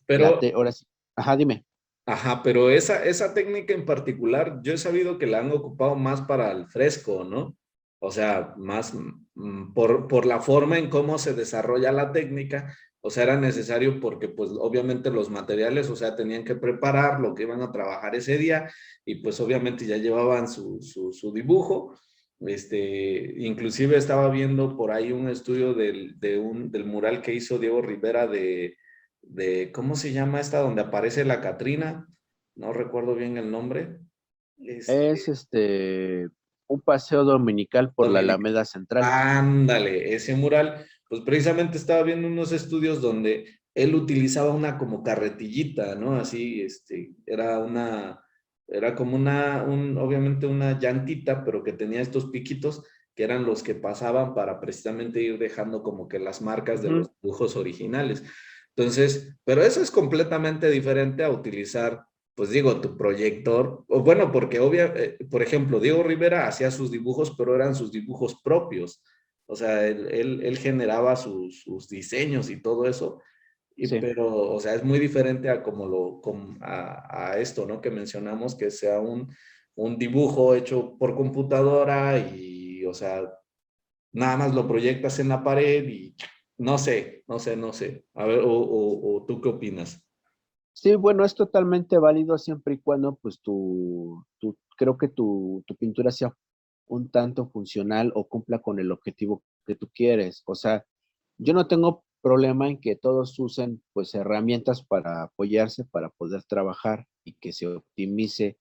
Pero, ahora sí. Ajá, dime. ajá, pero esa técnica en particular, yo he sabido que la han ocupado más para el fresco, ¿no? O sea, más por la forma en cómo se desarrolla la técnica, o sea, era necesario porque pues obviamente los materiales, o sea, tenían que preparar lo que iban a trabajar ese día y pues obviamente ya llevaban su dibujo. Inclusive estaba viendo por ahí un estudio del mural que hizo Diego Rivera ¿cómo se llama esta donde aparece la Catrina? No recuerdo bien el nombre. Es Este, un paseo dominical por la Dominica. Alameda Central. Ándale, ese mural, pues precisamente estaba viendo unos estudios donde él utilizaba una como carretillita, ¿no? Así, era como obviamente una llantita, pero que tenía estos piquitos que eran los que pasaban para precisamente ir dejando como que las marcas de Ujú. los dibujos originales. Entonces, pero eso es completamente diferente a utilizar, pues digo, tu proyector, o bueno, porque por ejemplo, Diego Rivera hacía sus dibujos, pero eran sus dibujos propios. O sea, él generaba sus diseños y todo eso, Sí. pero, o sea, es muy diferente a a esto, ¿no? Que mencionamos, que sea un dibujo hecho por computadora y, o sea, nada más lo proyectas en la pared y no sé. A ver, o ¿tú qué opinas? Sí, bueno, es totalmente válido siempre y cuando, pues, creo que tu pintura sea un tanto funcional o cumpla con el objetivo que tú quieres. O sea, yo no tengo problema en que todos usen, pues, herramientas para apoyarse, para poder trabajar y que se optimice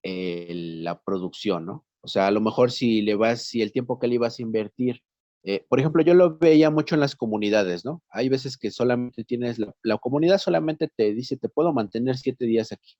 la producción, ¿no? O sea, a lo mejor si el tiempo que le ibas a invertir, por ejemplo, yo lo veía mucho en las comunidades, ¿no? Hay veces que solamente tienes, la comunidad solamente te dice, te puedo mantener 7 días aquí,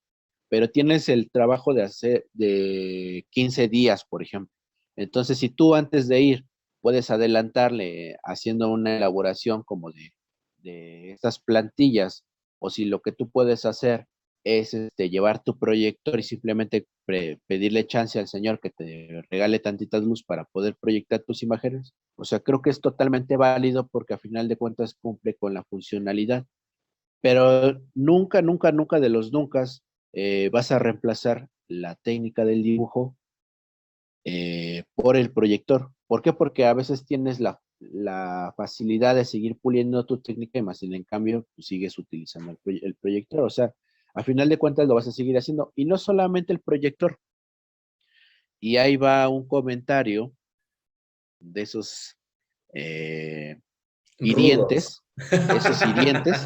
pero tienes el trabajo de hacer de 15 días, por ejemplo. Entonces, si tú antes de ir puedes adelantarle haciendo una elaboración como de estas plantillas, o si lo que tú puedes hacer es llevar tu proyector y simplemente pedirle chance al señor que te regale tantita luz para poder proyectar tus imágenes. O sea, creo que es totalmente válido porque a final de cuentas cumple con la funcionalidad. Pero nunca, nunca, nunca de los nunca vas a reemplazar la técnica del dibujo por el proyector. ¿Por qué? Porque a veces tienes la facilidad de seguir puliendo tu técnica y más sin en cambio pues, sigues utilizando el proyector. O sea, a final de cuentas lo vas a seguir haciendo. Y no solamente el proyector. Y ahí va un comentario de esos Rudos. hirientes, esos hirientes.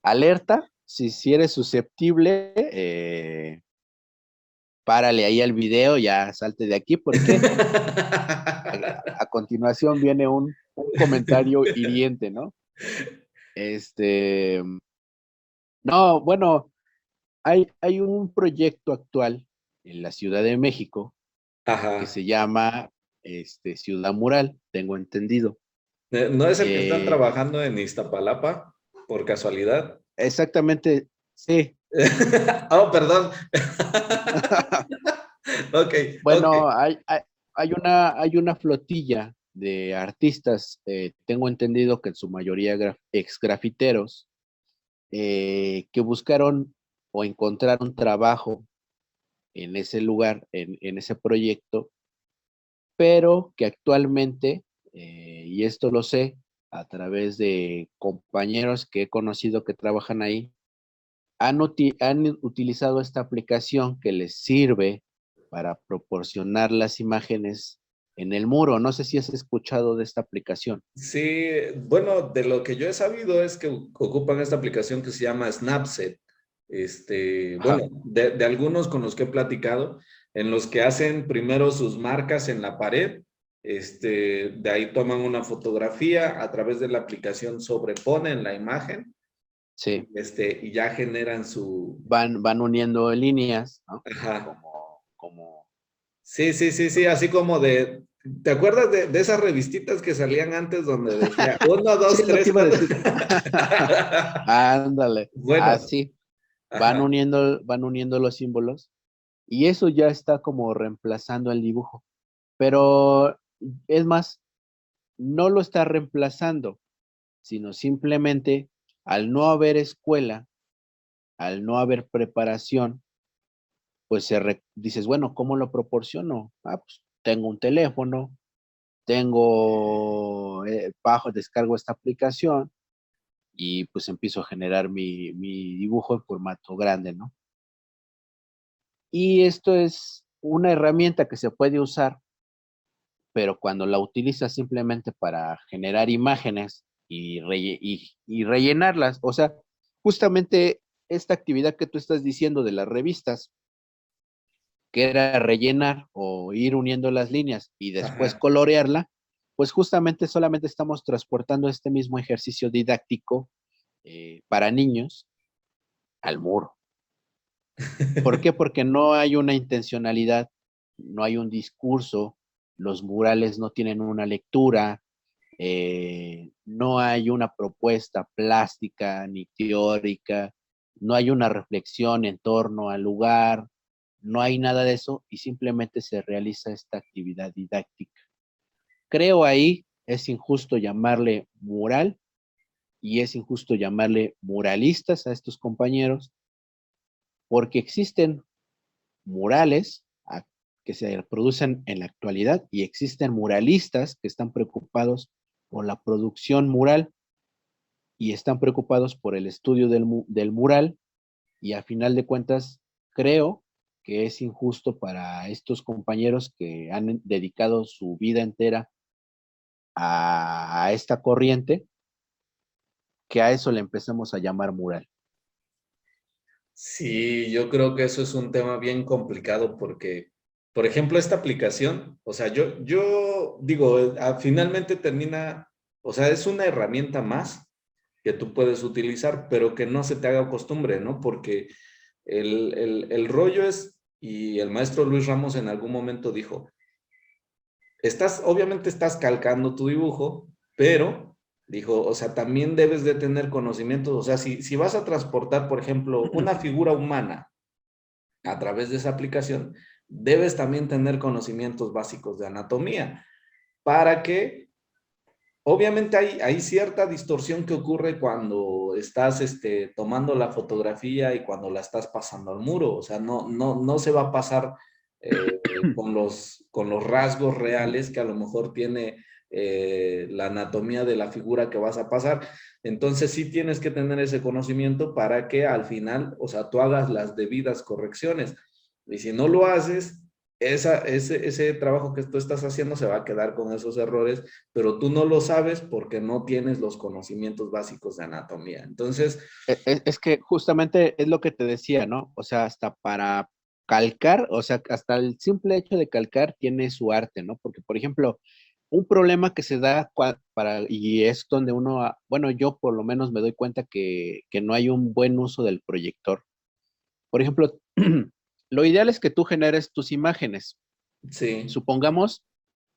Alerta, si eres susceptible, párale ahí al video, ya salte de aquí porque a continuación viene un comentario hiriente, ¿no? Este, no, bueno, hay un proyecto actual en la Ciudad de México que Ajá. se llama Ciudad Mural, tengo entendido. ¿No es el que están Eh, trabajando en Iztapalapa, por casualidad? exactamente, sí. Oh, perdón. Ok, ok. Bueno, hay una flotilla de artistas, tengo entendido que en su mayoría ex grafiteros, que buscaron o encontraron trabajo en ese lugar, en ese proyecto, pero que actualmente, y esto lo sé a través de compañeros que he conocido que trabajan ahí, han utilizado esta aplicación que les sirve para proporcionar las imágenes en el muro. No sé si has escuchado de esta aplicación. Sí, bueno, de lo que yo he sabido es que ocupan esta aplicación que se llama Snapseed. Bueno, Ajá, de algunos con los que he platicado, en los que hacen primero sus marcas en la pared, de ahí toman una fotografía, a través de la aplicación sobreponen la imagen, sí. y ya generan su... Van uniendo líneas, ¿no? Ajá. Como, Sí, sí, sí, sí, así como de... ¿Te acuerdas de esas revistitas que salían antes donde decía uno, sí, dos, es lo que tres, iba a cuatro? decir. Ándale, Bueno, así, ajá. van uniendo los símbolos y eso ya está como reemplazando el dibujo. Pero es más, no lo está reemplazando, sino simplemente al no haber escuela, al no haber preparación, pues dices, bueno, ¿cómo lo proporciono? Ah, pues tengo un teléfono, tengo, bajo, descargo esta aplicación y pues empiezo a generar mi dibujo en formato grande, ¿no? Y esto es una herramienta que se puede usar, pero cuando la utilizas simplemente para generar imágenes y rellenarlas, o sea, justamente esta actividad que tú estás diciendo de las revistas, que era rellenar o ir uniendo las líneas y después Ajá. colorearla, pues justamente solamente estamos transportando este mismo ejercicio didáctico para niños al muro. ¿Por qué? Porque no hay una intencionalidad, no hay un discurso, los murales no tienen una lectura, no hay una propuesta plástica ni teórica, no hay una reflexión en torno al lugar, no hay nada de eso y simplemente se realiza esta actividad didáctica. Creo ahí es injusto llamarle mural y es injusto llamarle muralistas a estos compañeros porque existen murales que se producen en la actualidad y existen muralistas que están preocupados por la producción mural y están preocupados por el estudio del mural y a final de cuentas creo que es injusto para estos compañeros que han dedicado su vida entera a esta corriente, que a eso le empecemos a llamar mural. Sí, yo creo que eso es un tema bien complicado porque, por ejemplo, esta aplicación, o sea, yo digo, finalmente termina, o sea, es una herramienta más que tú puedes utilizar, pero que no se te haga costumbre, ¿no? Porque el rollo es, y el maestro Luis Ramos en algún momento dijo, obviamente estás calcando tu dibujo, pero Dijo, o sea, también debes de tener conocimientos, o sea, si vas a transportar, por ejemplo, una figura humana a través de esa aplicación, debes también tener conocimientos básicos de anatomía para que, obviamente hay cierta distorsión que ocurre cuando estás tomando la fotografía y cuando la estás pasando al muro, o sea, no se va a pasar con los rasgos reales que a lo mejor tiene la anatomía de la figura que vas a pasar. Entonces sí tienes que tener ese conocimiento para que al final, o sea, tú hagas las debidas correcciones. Y si no lo haces, ese trabajo que tú estás haciendo se va a quedar con esos errores, pero tú no lo sabes porque no tienes los conocimientos básicos de anatomía. Entonces, Es que justamente es lo que te decía, ¿no? O sea, hasta para calcar, o sea, hasta el simple hecho de calcar tiene su arte, ¿no? Porque, por ejemplo, un problema que se da y es donde uno, bueno, yo por lo menos me doy cuenta que no hay un buen uso del proyector. Por ejemplo, lo ideal es que tú generes tus imágenes. sí, Supongamos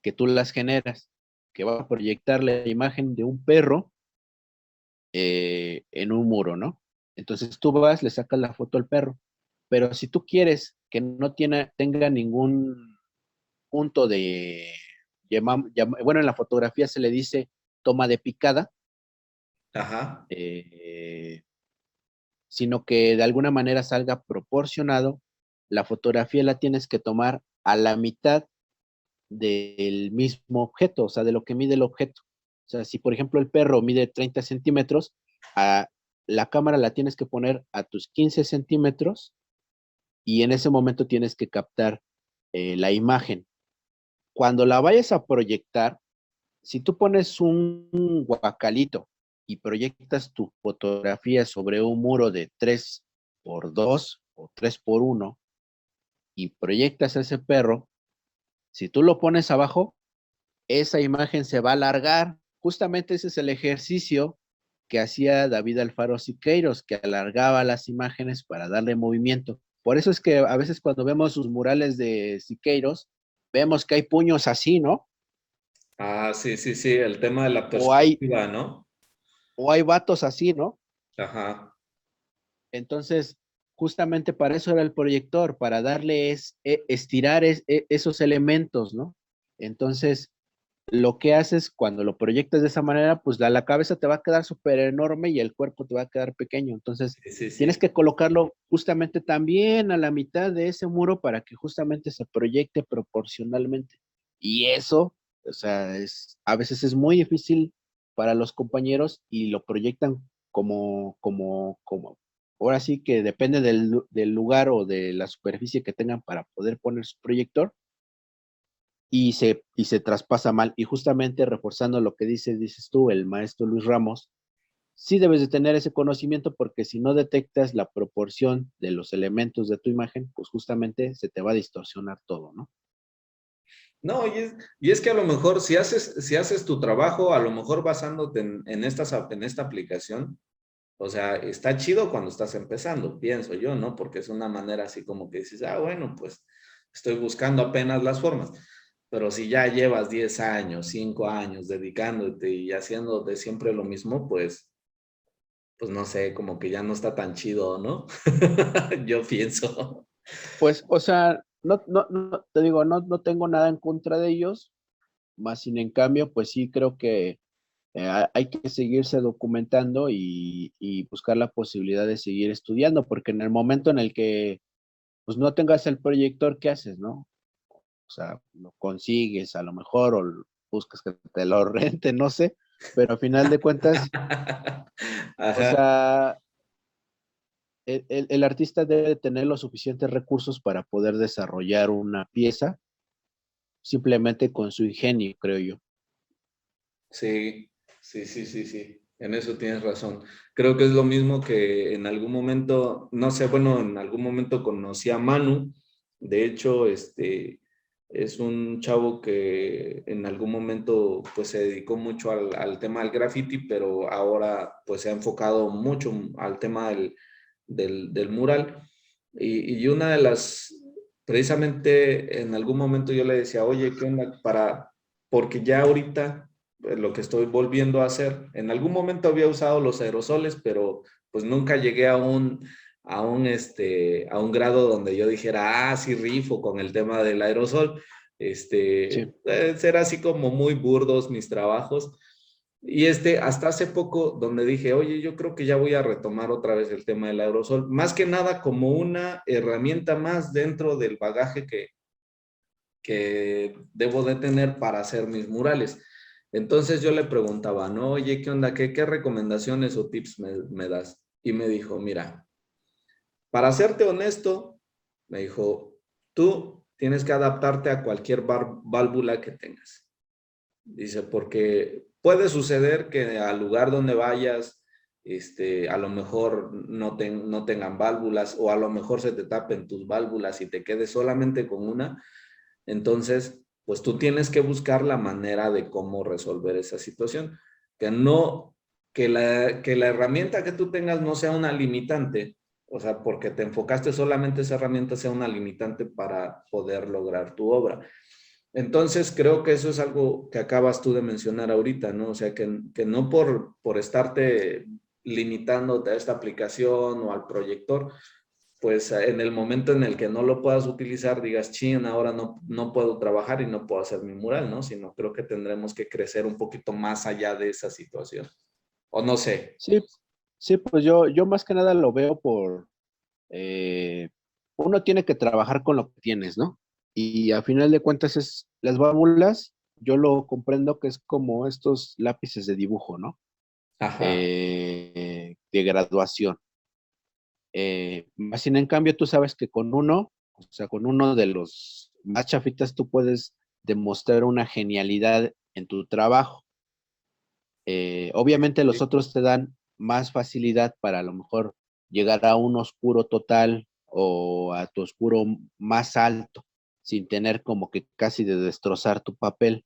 que tú las generas, que va a proyectar la imagen de un perro en un muro, ¿no? Entonces tú vas, le sacas la foto al perro, pero si tú quieres que no tenga ningún punto bueno, en la fotografía se le dice toma de picada, ajá, eh, sino que de alguna manera salga proporcionado, la fotografía la tienes que tomar a la mitad del mismo objeto, o sea, de lo que mide el objeto. O sea, si por ejemplo el perro mide 30 centímetros, a la cámara la tienes que poner a tus 15 centímetros y en ese momento tienes que captar la imagen. Cuando la vayas a proyectar, si tú pones un guacalito y proyectas tu fotografía sobre un muro de 3 por 2 o 3 por 1 y proyectas a ese perro, si tú lo pones abajo, esa imagen se va a alargar. Justamente ese es el ejercicio que hacía David Alfaro Siqueiros, que alargaba las imágenes para darle movimiento. Por eso es que a veces cuando vemos sus murales de Siqueiros, vemos que hay puños así, ¿no? ah, sí, sí, sí, el tema de la O hay, perspectiva, ¿no? o hay vatos así, ¿no? Ajá. Entonces, justamente para eso era el proyector, para darle estirar esos elementos, ¿no? Entonces, lo que haces cuando lo proyectas de esa manera, pues la cabeza te va a quedar súper enorme y el cuerpo te va a quedar pequeño. Entonces, Sí, sí, tienes sí. que colocarlo justamente también a la mitad de ese muro para que justamente se proyecte proporcionalmente. Y eso, o sea, a veces es muy difícil para los compañeros y lo proyectan como, ahora sí que depende del lugar o de la superficie que tengan para poder poner su proyector y se traspasa mal. Y justamente reforzando lo que dices tú, el maestro Luis Ramos, sí debes de tener ese conocimiento porque si no detectas la proporción de los elementos de tu imagen, pues justamente se te va a distorsionar todo, ¿no? No, y es que a lo mejor si haces tu trabajo, a lo mejor basándote en esta aplicación, o sea, está chido cuando estás empezando, pienso yo, ¿no? Porque es una manera así como que dices, ah, bueno, pues estoy buscando apenas las formas. Pero si ya llevas 10 años, 5 años dedicándote y haciendo de siempre lo mismo, pues no sé, como que ya no está tan chido, ¿no? Yo pienso. Pues, o sea, no, te digo, no tengo nada en contra de ellos, más sin en cambio, pues sí creo que hay que seguirse documentando y buscar la posibilidad de seguir estudiando, porque en el momento en el que pues no tengas el proyector, ¿qué haces, no? O sea, lo consigues a lo mejor buscas que te lo rente, no sé, pero a final de cuentas, o Ajá. sea, el artista debe tener los suficientes recursos para poder desarrollar una pieza simplemente con su ingenio, creo yo. Sí, sí, sí, sí, sí. En eso tienes razón. Creo que es lo mismo que en algún momento, no sé, bueno, en algún momento conocí a Manu. De hecho, es un chavo que en algún momento pues se dedicó mucho al tema del graffiti, pero ahora pues se ha enfocado mucho al tema del mural. Y una de precisamente en algún momento yo le decía, oye, ¿qué onda? Porque ya ahorita lo que estoy volviendo a hacer. En algún momento había usado los aerosoles, pero pues nunca llegué a un grado donde yo dijera, sí rifo con el tema del aerosol. Sí. Era así como muy burdos mis trabajos. Y hasta hace poco, donde dije, oye, yo creo que ya voy a retomar otra vez el tema del aerosol, más que nada como una herramienta más dentro del bagaje que debo de tener para hacer mis murales. Entonces yo le preguntaba, no, oye, ¿qué onda? ¿Qué recomendaciones o tips me das? Y me dijo, mira, para serte honesto, me dijo, tú tienes que adaptarte a cualquier válvula que tengas. Dice, porque puede suceder que al lugar donde vayas, a lo mejor no tengan válvulas o a lo mejor se te tapen tus válvulas y te quedes solamente con una. Entonces, pues tú tienes que buscar la manera de cómo resolver esa situación. Que no, que la herramienta que tú tengas no sea una limitante, o sea, porque te enfocaste solamente esa herramienta sea una limitante para poder lograr tu obra. Entonces, creo que eso es algo que acabas tú de mencionar ahorita, ¿no? O sea, que no por estarte limitándote a esta aplicación o al proyector, pues en el momento en el que no lo puedas utilizar, digas, chin, ahora no puedo trabajar y no puedo hacer mi mural, ¿no? Sino creo que tendremos que crecer un poquito más allá de esa situación. O no sé. Sí, sí, pues yo más que nada lo veo por, eh, uno tiene que trabajar con lo que tienes, ¿no? Y a final de cuentas es, las válvulas, yo lo comprendo que es como estos lápices de dibujo, ¿no? Ajá. De graduación. Más sin en cambio, tú sabes que con uno, o sea, con uno de los más chafitas, tú puedes demostrar una genialidad en tu trabajo. Obviamente los Sí. otros te dan más facilidad para a lo mejor llegar a un oscuro total o a tu oscuro más alto, sin tener como que casi de destrozar tu papel.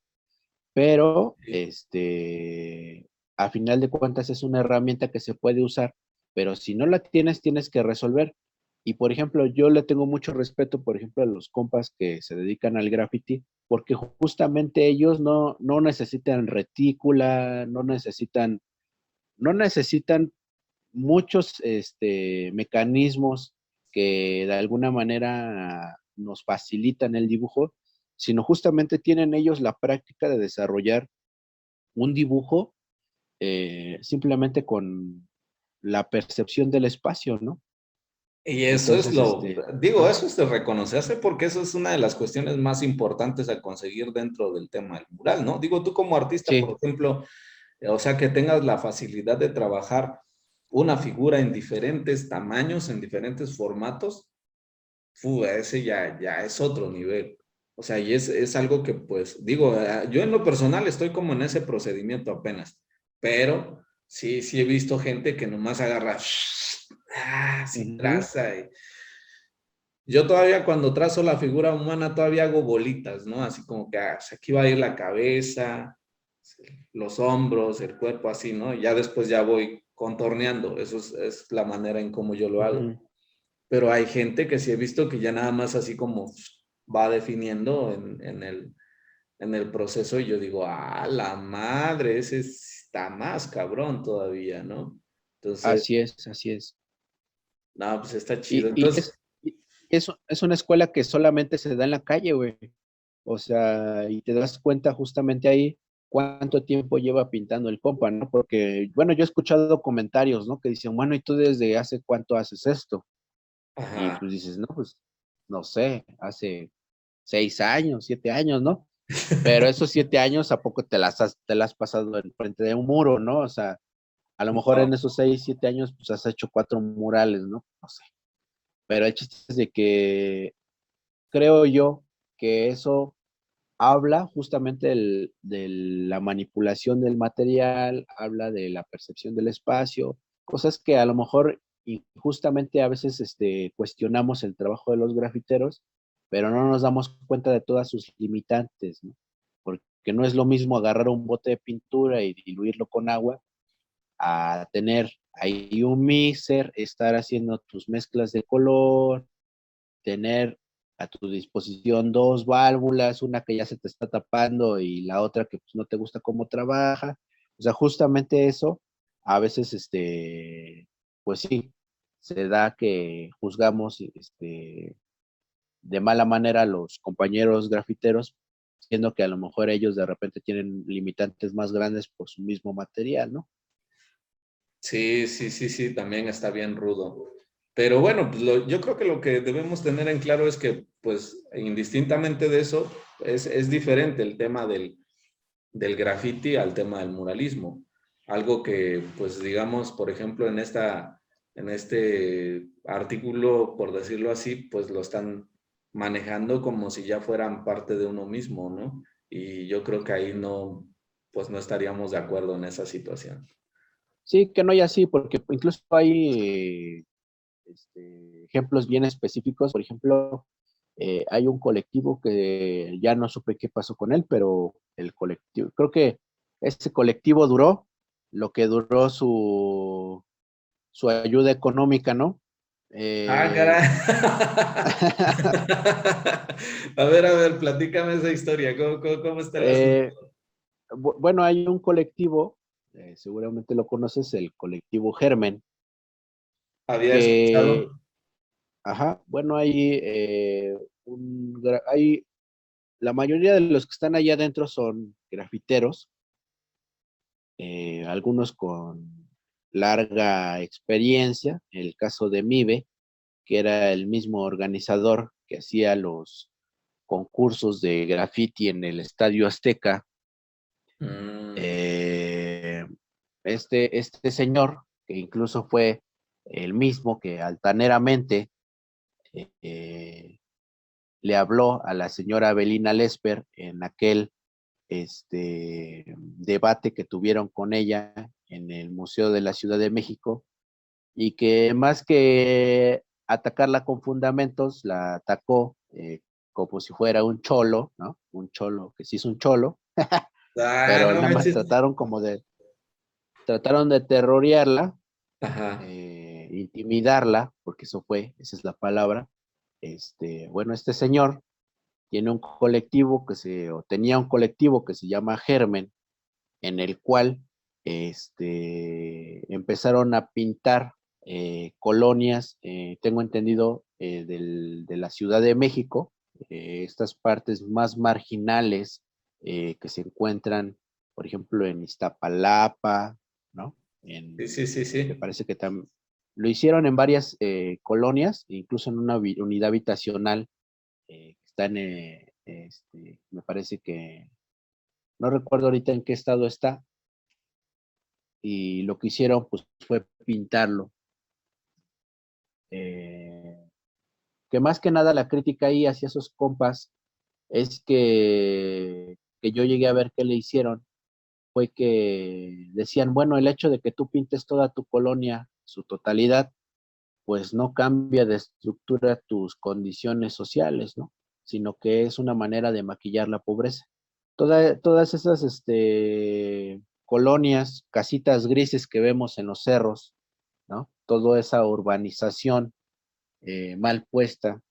Pero, Sí. a final de cuentas es una herramienta que se puede usar, pero si no la tienes, tienes que resolver. Y por ejemplo, yo le tengo mucho respeto, por ejemplo, a los compas que se dedican al graffiti, porque justamente ellos no necesitan retícula, no necesitan muchos mecanismos que de alguna manera nos facilitan el dibujo, sino justamente tienen ellos la práctica de desarrollar un dibujo simplemente con la percepción del espacio, ¿no? Y eso es Entonces, digo, eso es de reconocerse porque eso es una de las cuestiones más importantes a conseguir dentro del tema del mural, ¿no? Digo, tú como artista, por sí, ejemplo, o sea, que tengas la facilidad de trabajar una figura en diferentes tamaños, en diferentes formatos, ese ya es otro nivel. O sea, y es algo que, pues, digo, yo en lo personal estoy como en ese procedimiento apenas, pero sí he visto gente que nomás agarra, sin ujú, traza. Yo todavía cuando trazo la figura humana todavía hago bolitas, ¿no? Así como que aquí va a ir la cabeza, los hombros, el cuerpo, así, ¿no? Y ya después ya voy contorneando. Eso es la manera en cómo yo lo hago. ujú. Pero hay gente que sí he visto que ya nada más así como va definiendo en el proceso y yo digo, la madre, ese está más cabrón todavía, ¿no? Entonces, Así es, así es. no, pues está chido. Y Entonces, es una escuela que solamente se da en la calle, güey. O sea, y te das cuenta justamente ahí cuánto tiempo lleva pintando el compa, ¿no? Porque, bueno, yo he escuchado comentarios, ¿no? Que dicen, bueno, ¿y tú desde hace cuánto haces esto? Y ajá. pues dices, no, pues, no sé, hace 6 años, 7 años, ¿no? Pero esos 7 años, ¿a poco te las has pasado en frente de un muro, ¿no? O sea, a lo mejor en No, esos 6, 7 años, pues has hecho 4 murales, ¿no? No sé. Pero el chiste es de que creo yo que eso habla justamente de la manipulación del material, habla de la percepción del espacio, cosas que a lo mejor y justamente a veces cuestionamos el trabajo de los grafiteros, pero no nos damos cuenta de todas sus limitantes, ¿no? Porque no es lo mismo agarrar un bote de pintura y diluirlo con agua a tener ahí un mixer, estar haciendo tus mezclas de color, tener a tu disposición dos válvulas, una que ya se te está tapando y la otra que pues, no te gusta cómo trabaja. O sea, justamente eso, a veces, pues sí, se da que juzgamos de mala manera a los compañeros grafiteros, siendo que a lo mejor ellos de repente tienen limitantes más grandes por su mismo material, ¿no? Sí, sí, sí, sí, también está bien rudo. Pero bueno, pues yo creo que lo que debemos tener en claro es que, pues, indistintamente de eso, es diferente el tema del graffiti al tema del muralismo. Algo que, pues, digamos, por ejemplo, en este artículo, por decirlo así, pues lo están manejando como si ya fueran parte de uno mismo, ¿no? Y yo creo que ahí no, pues no estaríamos de acuerdo en esa situación. Sí, que no hay así, porque incluso hay ejemplos bien específicos. Por ejemplo, hay un colectivo que ya no supe qué pasó con él, pero el colectivo, creo que ese colectivo duró lo que duró su ayuda económica, ¿no? Ah, Eh, caray. A ver, platícame esa historia. ¿Cómo está el asunto? eh, bueno, hay un colectivo, seguramente lo conoces, el colectivo Germen, Había que, escuchado. ajá, bueno, hay la mayoría de los que están allá adentro son grafiteros, algunos con larga experiencia. El caso de Mibe, que era el mismo organizador que hacía los concursos de graffiti en el Estadio Azteca. Mm, Eh, este señor, que incluso fue el mismo que altaneramente eh, le habló a la señora Belina Lesper en aquel debate que tuvieron con ella en el Museo de la Ciudad de México, y que más que atacarla con fundamentos, la atacó como si fuera un cholo, ¿no? Un cholo, que sí es un cholo, ah, pero no nada más manches. trataron de terrorearla, Ajá. intimidarla, porque eso fue, esa es la palabra. Bueno, este señor tiene un colectivo o tenía un colectivo que se llama Germen, en el cual empezaron a pintar colonias, tengo entendido, de la Ciudad de México, estas partes más marginales que se encuentran, por ejemplo, en Iztapalapa, ¿no? Sí, sí, sí, Me sí. parece que también lo hicieron en varias colonias, incluso en una unidad habitacional que está me parece que, no recuerdo ahorita en qué estado está, y lo que hicieron pues fue pintarlo. Eh, que más que nada la crítica ahí hacia esos compas es que yo llegué a ver que le hicieron fue que decían, bueno, el hecho de que tú pintes toda tu colonia, su totalidad, pues no cambia de estructura tus condiciones sociales, ¿no? Sino que es una manera de maquillar la pobreza. Todas esas colonias, casitas grises que vemos en los cerros, ¿no? Toda esa urbanización mal puesta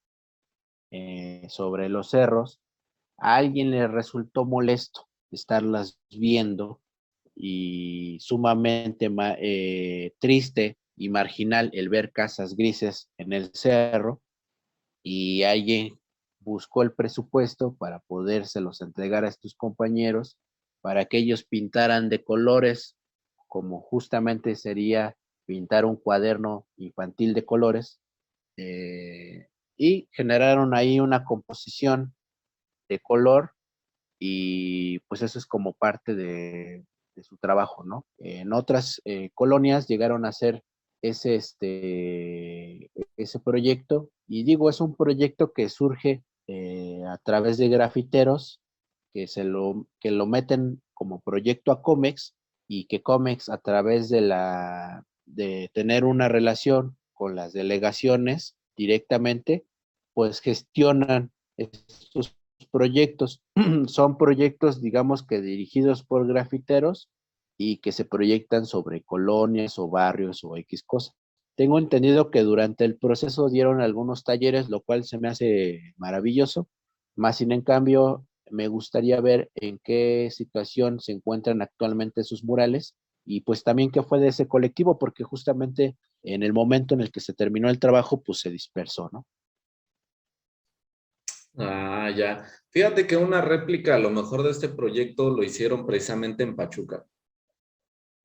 sobre los cerros, a alguien le resultó molesto estarlas viendo y sumamente triste y marginal el ver casas grises en el cerro, y alguien buscó el presupuesto para podérselos entregar a estos compañeros para que ellos pintaran de colores, como justamente sería pintar un cuaderno infantil de colores, eh, y generaron ahí una composición de color, y pues eso es como parte de su trabajo, ¿no? En otras colonias llegaron a hacer ese, ese proyecto, y digo, es un proyecto que surge a través de grafiteros que lo meten como proyecto a Comex, y que Comex, a través de tener una relación con las delegaciones directamente, pues gestionan estos proyectos. Son proyectos, digamos, que dirigidos por grafiteros y que se proyectan sobre colonias o barrios o X cosas. Tengo entendido que durante el proceso dieron algunos talleres, lo cual se me hace maravilloso. Más sin en cambio, me gustaría ver en qué situación se encuentran actualmente sus murales y pues también qué fue de ese colectivo, porque justamente en el momento en el que se terminó el trabajo, pues se dispersó, ¿no? Ah, ya. Fíjate que una réplica a lo mejor de este proyecto lo hicieron precisamente en Pachuca,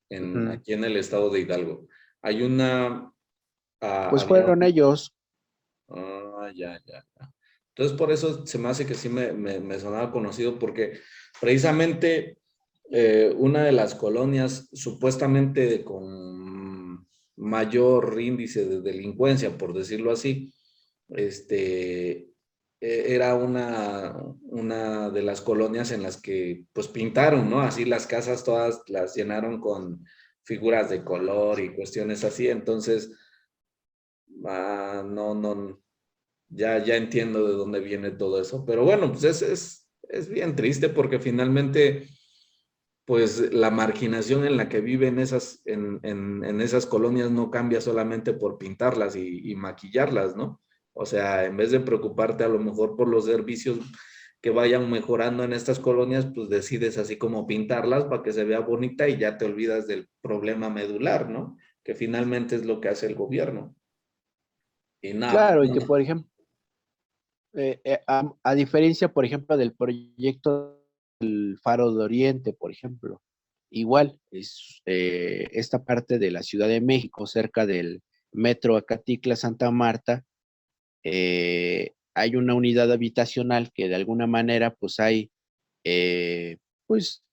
Ujú. aquí en el estado de Hidalgo. Hay una, Pues había fueron ellos. ya, ya, ya. Entonces, por eso se me hace que sí me sonaba conocido, porque precisamente una de las colonias supuestamente con mayor índice de delincuencia, por decirlo así, era una de las colonias en las que pues pintaron, ¿no? Así las casas todas las llenaron con figuras de color y cuestiones así. Entonces, no, no, ya entiendo de dónde viene todo eso, pero bueno, pues es bien triste porque finalmente, pues la marginación en la que viven en esas colonias no cambia solamente por pintarlas y maquillarlas, ¿no? O sea, en vez de preocuparte a lo mejor por los servicios que vayan mejorando en estas colonias, pues decides así como pintarlas para que se vea bonita y ya te olvidas del problema medular, ¿no? Que finalmente es lo que hace el gobierno. Y nada, Claro, y que pues, por ejemplo, a diferencia, por ejemplo, del proyecto del Faro de Oriente, por ejemplo, igual es esta parte de la Ciudad de México, cerca del metro Acatitla Santa Marta, hay una unidad habitacional que de alguna manera pues hay pues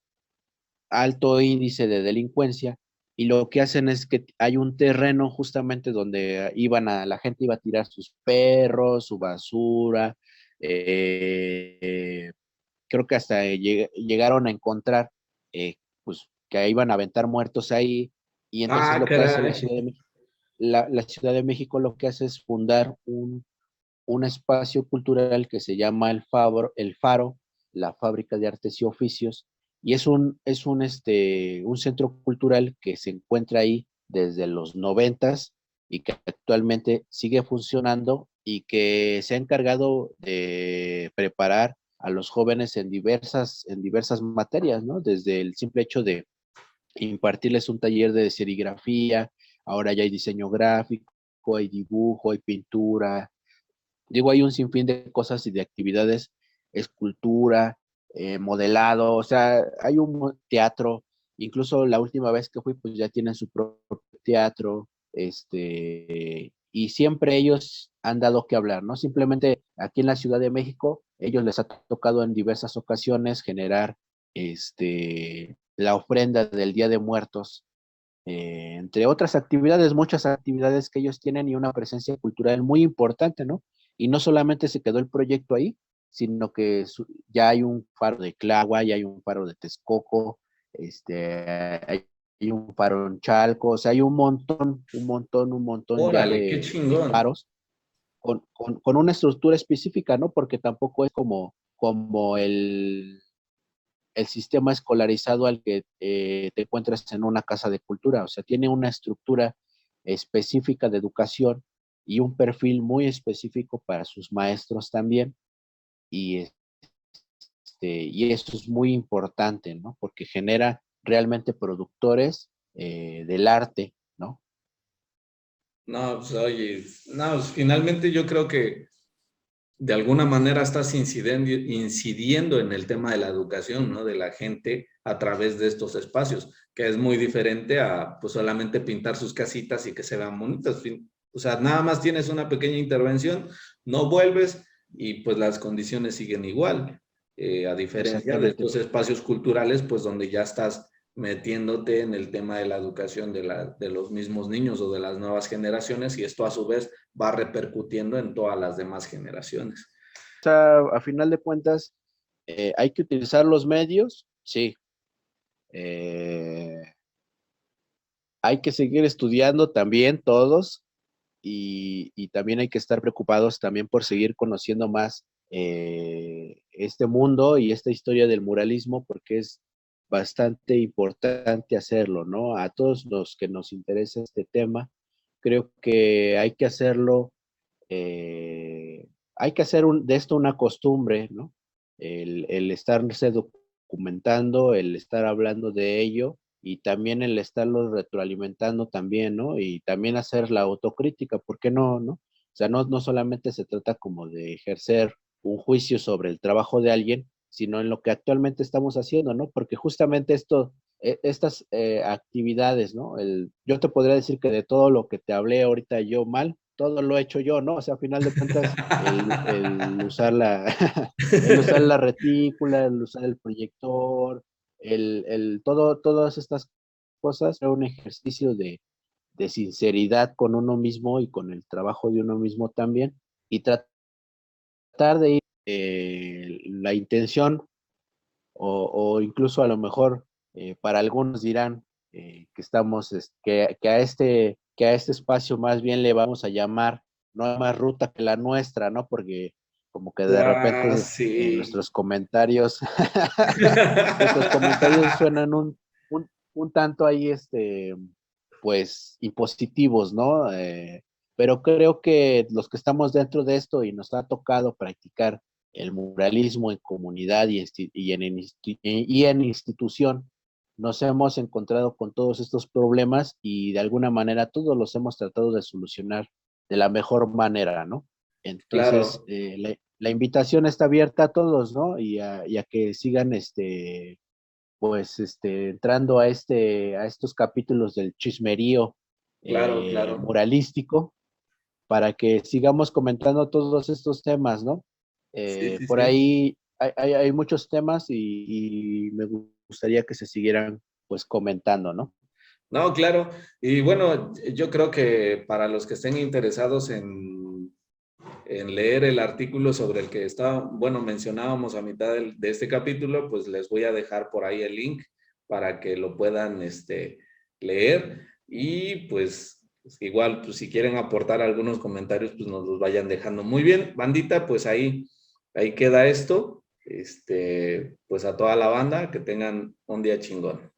alto índice de delincuencia y lo que hacen es que hay un terreno justamente donde la gente iba a tirar sus perros, su basura, eh, creo que hasta llegaron a encontrar pues que iban a aventar muertos ahí y entonces lo que hace la caray. Ciudad de México, la Ciudad de México lo que hace es fundar un espacio cultural que se llama el Faro, la Fábrica de Artes y Oficios, y un centro cultural que se encuentra ahí desde los noventas y que actualmente sigue funcionando y que se ha encargado de preparar a los jóvenes en diversas materias, ¿no? Desde el simple hecho de impartirles un taller de serigrafía, ahora ya hay diseño gráfico, hay dibujo, hay pintura, digo, hay un sinfín de cosas y de actividades, escultura, modelado, o sea, hay un teatro, incluso la última vez que fui, pues ya tienen su propio teatro, y siempre ellos han dado que hablar, ¿no? Simplemente aquí en la Ciudad de México, ellos les ha tocado en diversas ocasiones generar, la ofrenda del Día de Muertos, entre otras actividades, muchas actividades que ellos tienen y una presencia cultural muy importante, ¿no? Y no solamente se quedó el proyecto ahí, sino que ya hay un faro de Tláhuac, ya hay un faro de Texcoco, hay un faro en Chalco, o sea, hay un montón ya Órale, qué de chingón. faros con una estructura específica, ¿no? Porque tampoco es como el sistema escolarizado al que te encuentras en una casa de cultura. O sea, tiene una estructura específica de educación y un perfil muy específico para sus maestros también. Y, y eso es muy importante, ¿no? Porque genera realmente productores del arte, ¿no? No, pues oye, no, pues, finalmente yo creo que de alguna manera estás incidiendo en el tema de la educación, ¿no? De la gente a través de estos espacios, que es muy diferente a pues solamente pintar sus casitas y que se vean bonitas. O sea, nada más tienes una pequeña intervención, no vuelves y pues las condiciones siguen igual. A diferencia de Exactamente. estos espacios culturales, pues donde ya estás metiéndote en el tema de la educación de los mismos niños o de las nuevas generaciones y esto a su vez va repercutiendo en todas las demás generaciones. O sea, a final de cuentas, hay que utilizar los medios, sí. Eh, hay que seguir estudiando también todos, y también hay que estar preocupados también por seguir conociendo más este mundo y esta historia del muralismo, porque es bastante importante hacerlo, ¿no? A todos los que nos interesa este tema, creo que hay que hacerlo, hay que hacer de esto una costumbre, ¿no? El estarse documentando, el estar hablando de ello y también el estarlo retroalimentando también, ¿no? Y también hacer la autocrítica, ¿por qué no, no? O sea, no solamente se trata como de ejercer un juicio sobre el trabajo de alguien, sino en lo que actualmente estamos haciendo, ¿no? Porque justamente estas actividades, ¿no? Yo te podría decir que de todo lo que te hablé ahorita yo mal, todo lo he hecho yo, ¿no? O sea, a final de cuentas, el usar el usar la retícula, el usar el proyector, todas estas cosas, era un ejercicio de sinceridad con uno mismo y con el trabajo de uno mismo también, y tratar de ir, la intención, o incluso a lo mejor para algunos dirán que estamos, que a este espacio más bien le vamos a llamar, no hay más ruta que la nuestra, ¿no? Porque como que de Ah, repente sí. nuestros comentarios, nuestros comentarios suenan un tanto ahí, pues, impositivos, ¿no? Pero creo que los que estamos dentro de esto y nos ha tocado practicar el muralismo en comunidad y en institución, nos hemos encontrado con todos estos problemas y de alguna manera todos los hemos tratado de solucionar de la mejor manera, ¿no? Entonces, Claro, la invitación está abierta a todos, ¿no? Y a que sigan, pues, entrando a estos capítulos del chismerío claro, claro. muralístico, para que sigamos comentando todos estos temas, ¿no? Sí, sí, Por sí. ahí hay muchos temas y me gustaría que se siguieran, pues, comentando, ¿no? No, claro. Y bueno, yo creo que para los que estén interesados en leer el artículo sobre el que está, bueno, mencionábamos a mitad de este capítulo, pues les voy a dejar por ahí el link para que lo puedan leer y pues igual, pues si quieren aportar algunos comentarios, pues nos los vayan dejando. Muy bien, bandita, pues ahí queda esto. Pues a toda la banda, que tengan un día chingón.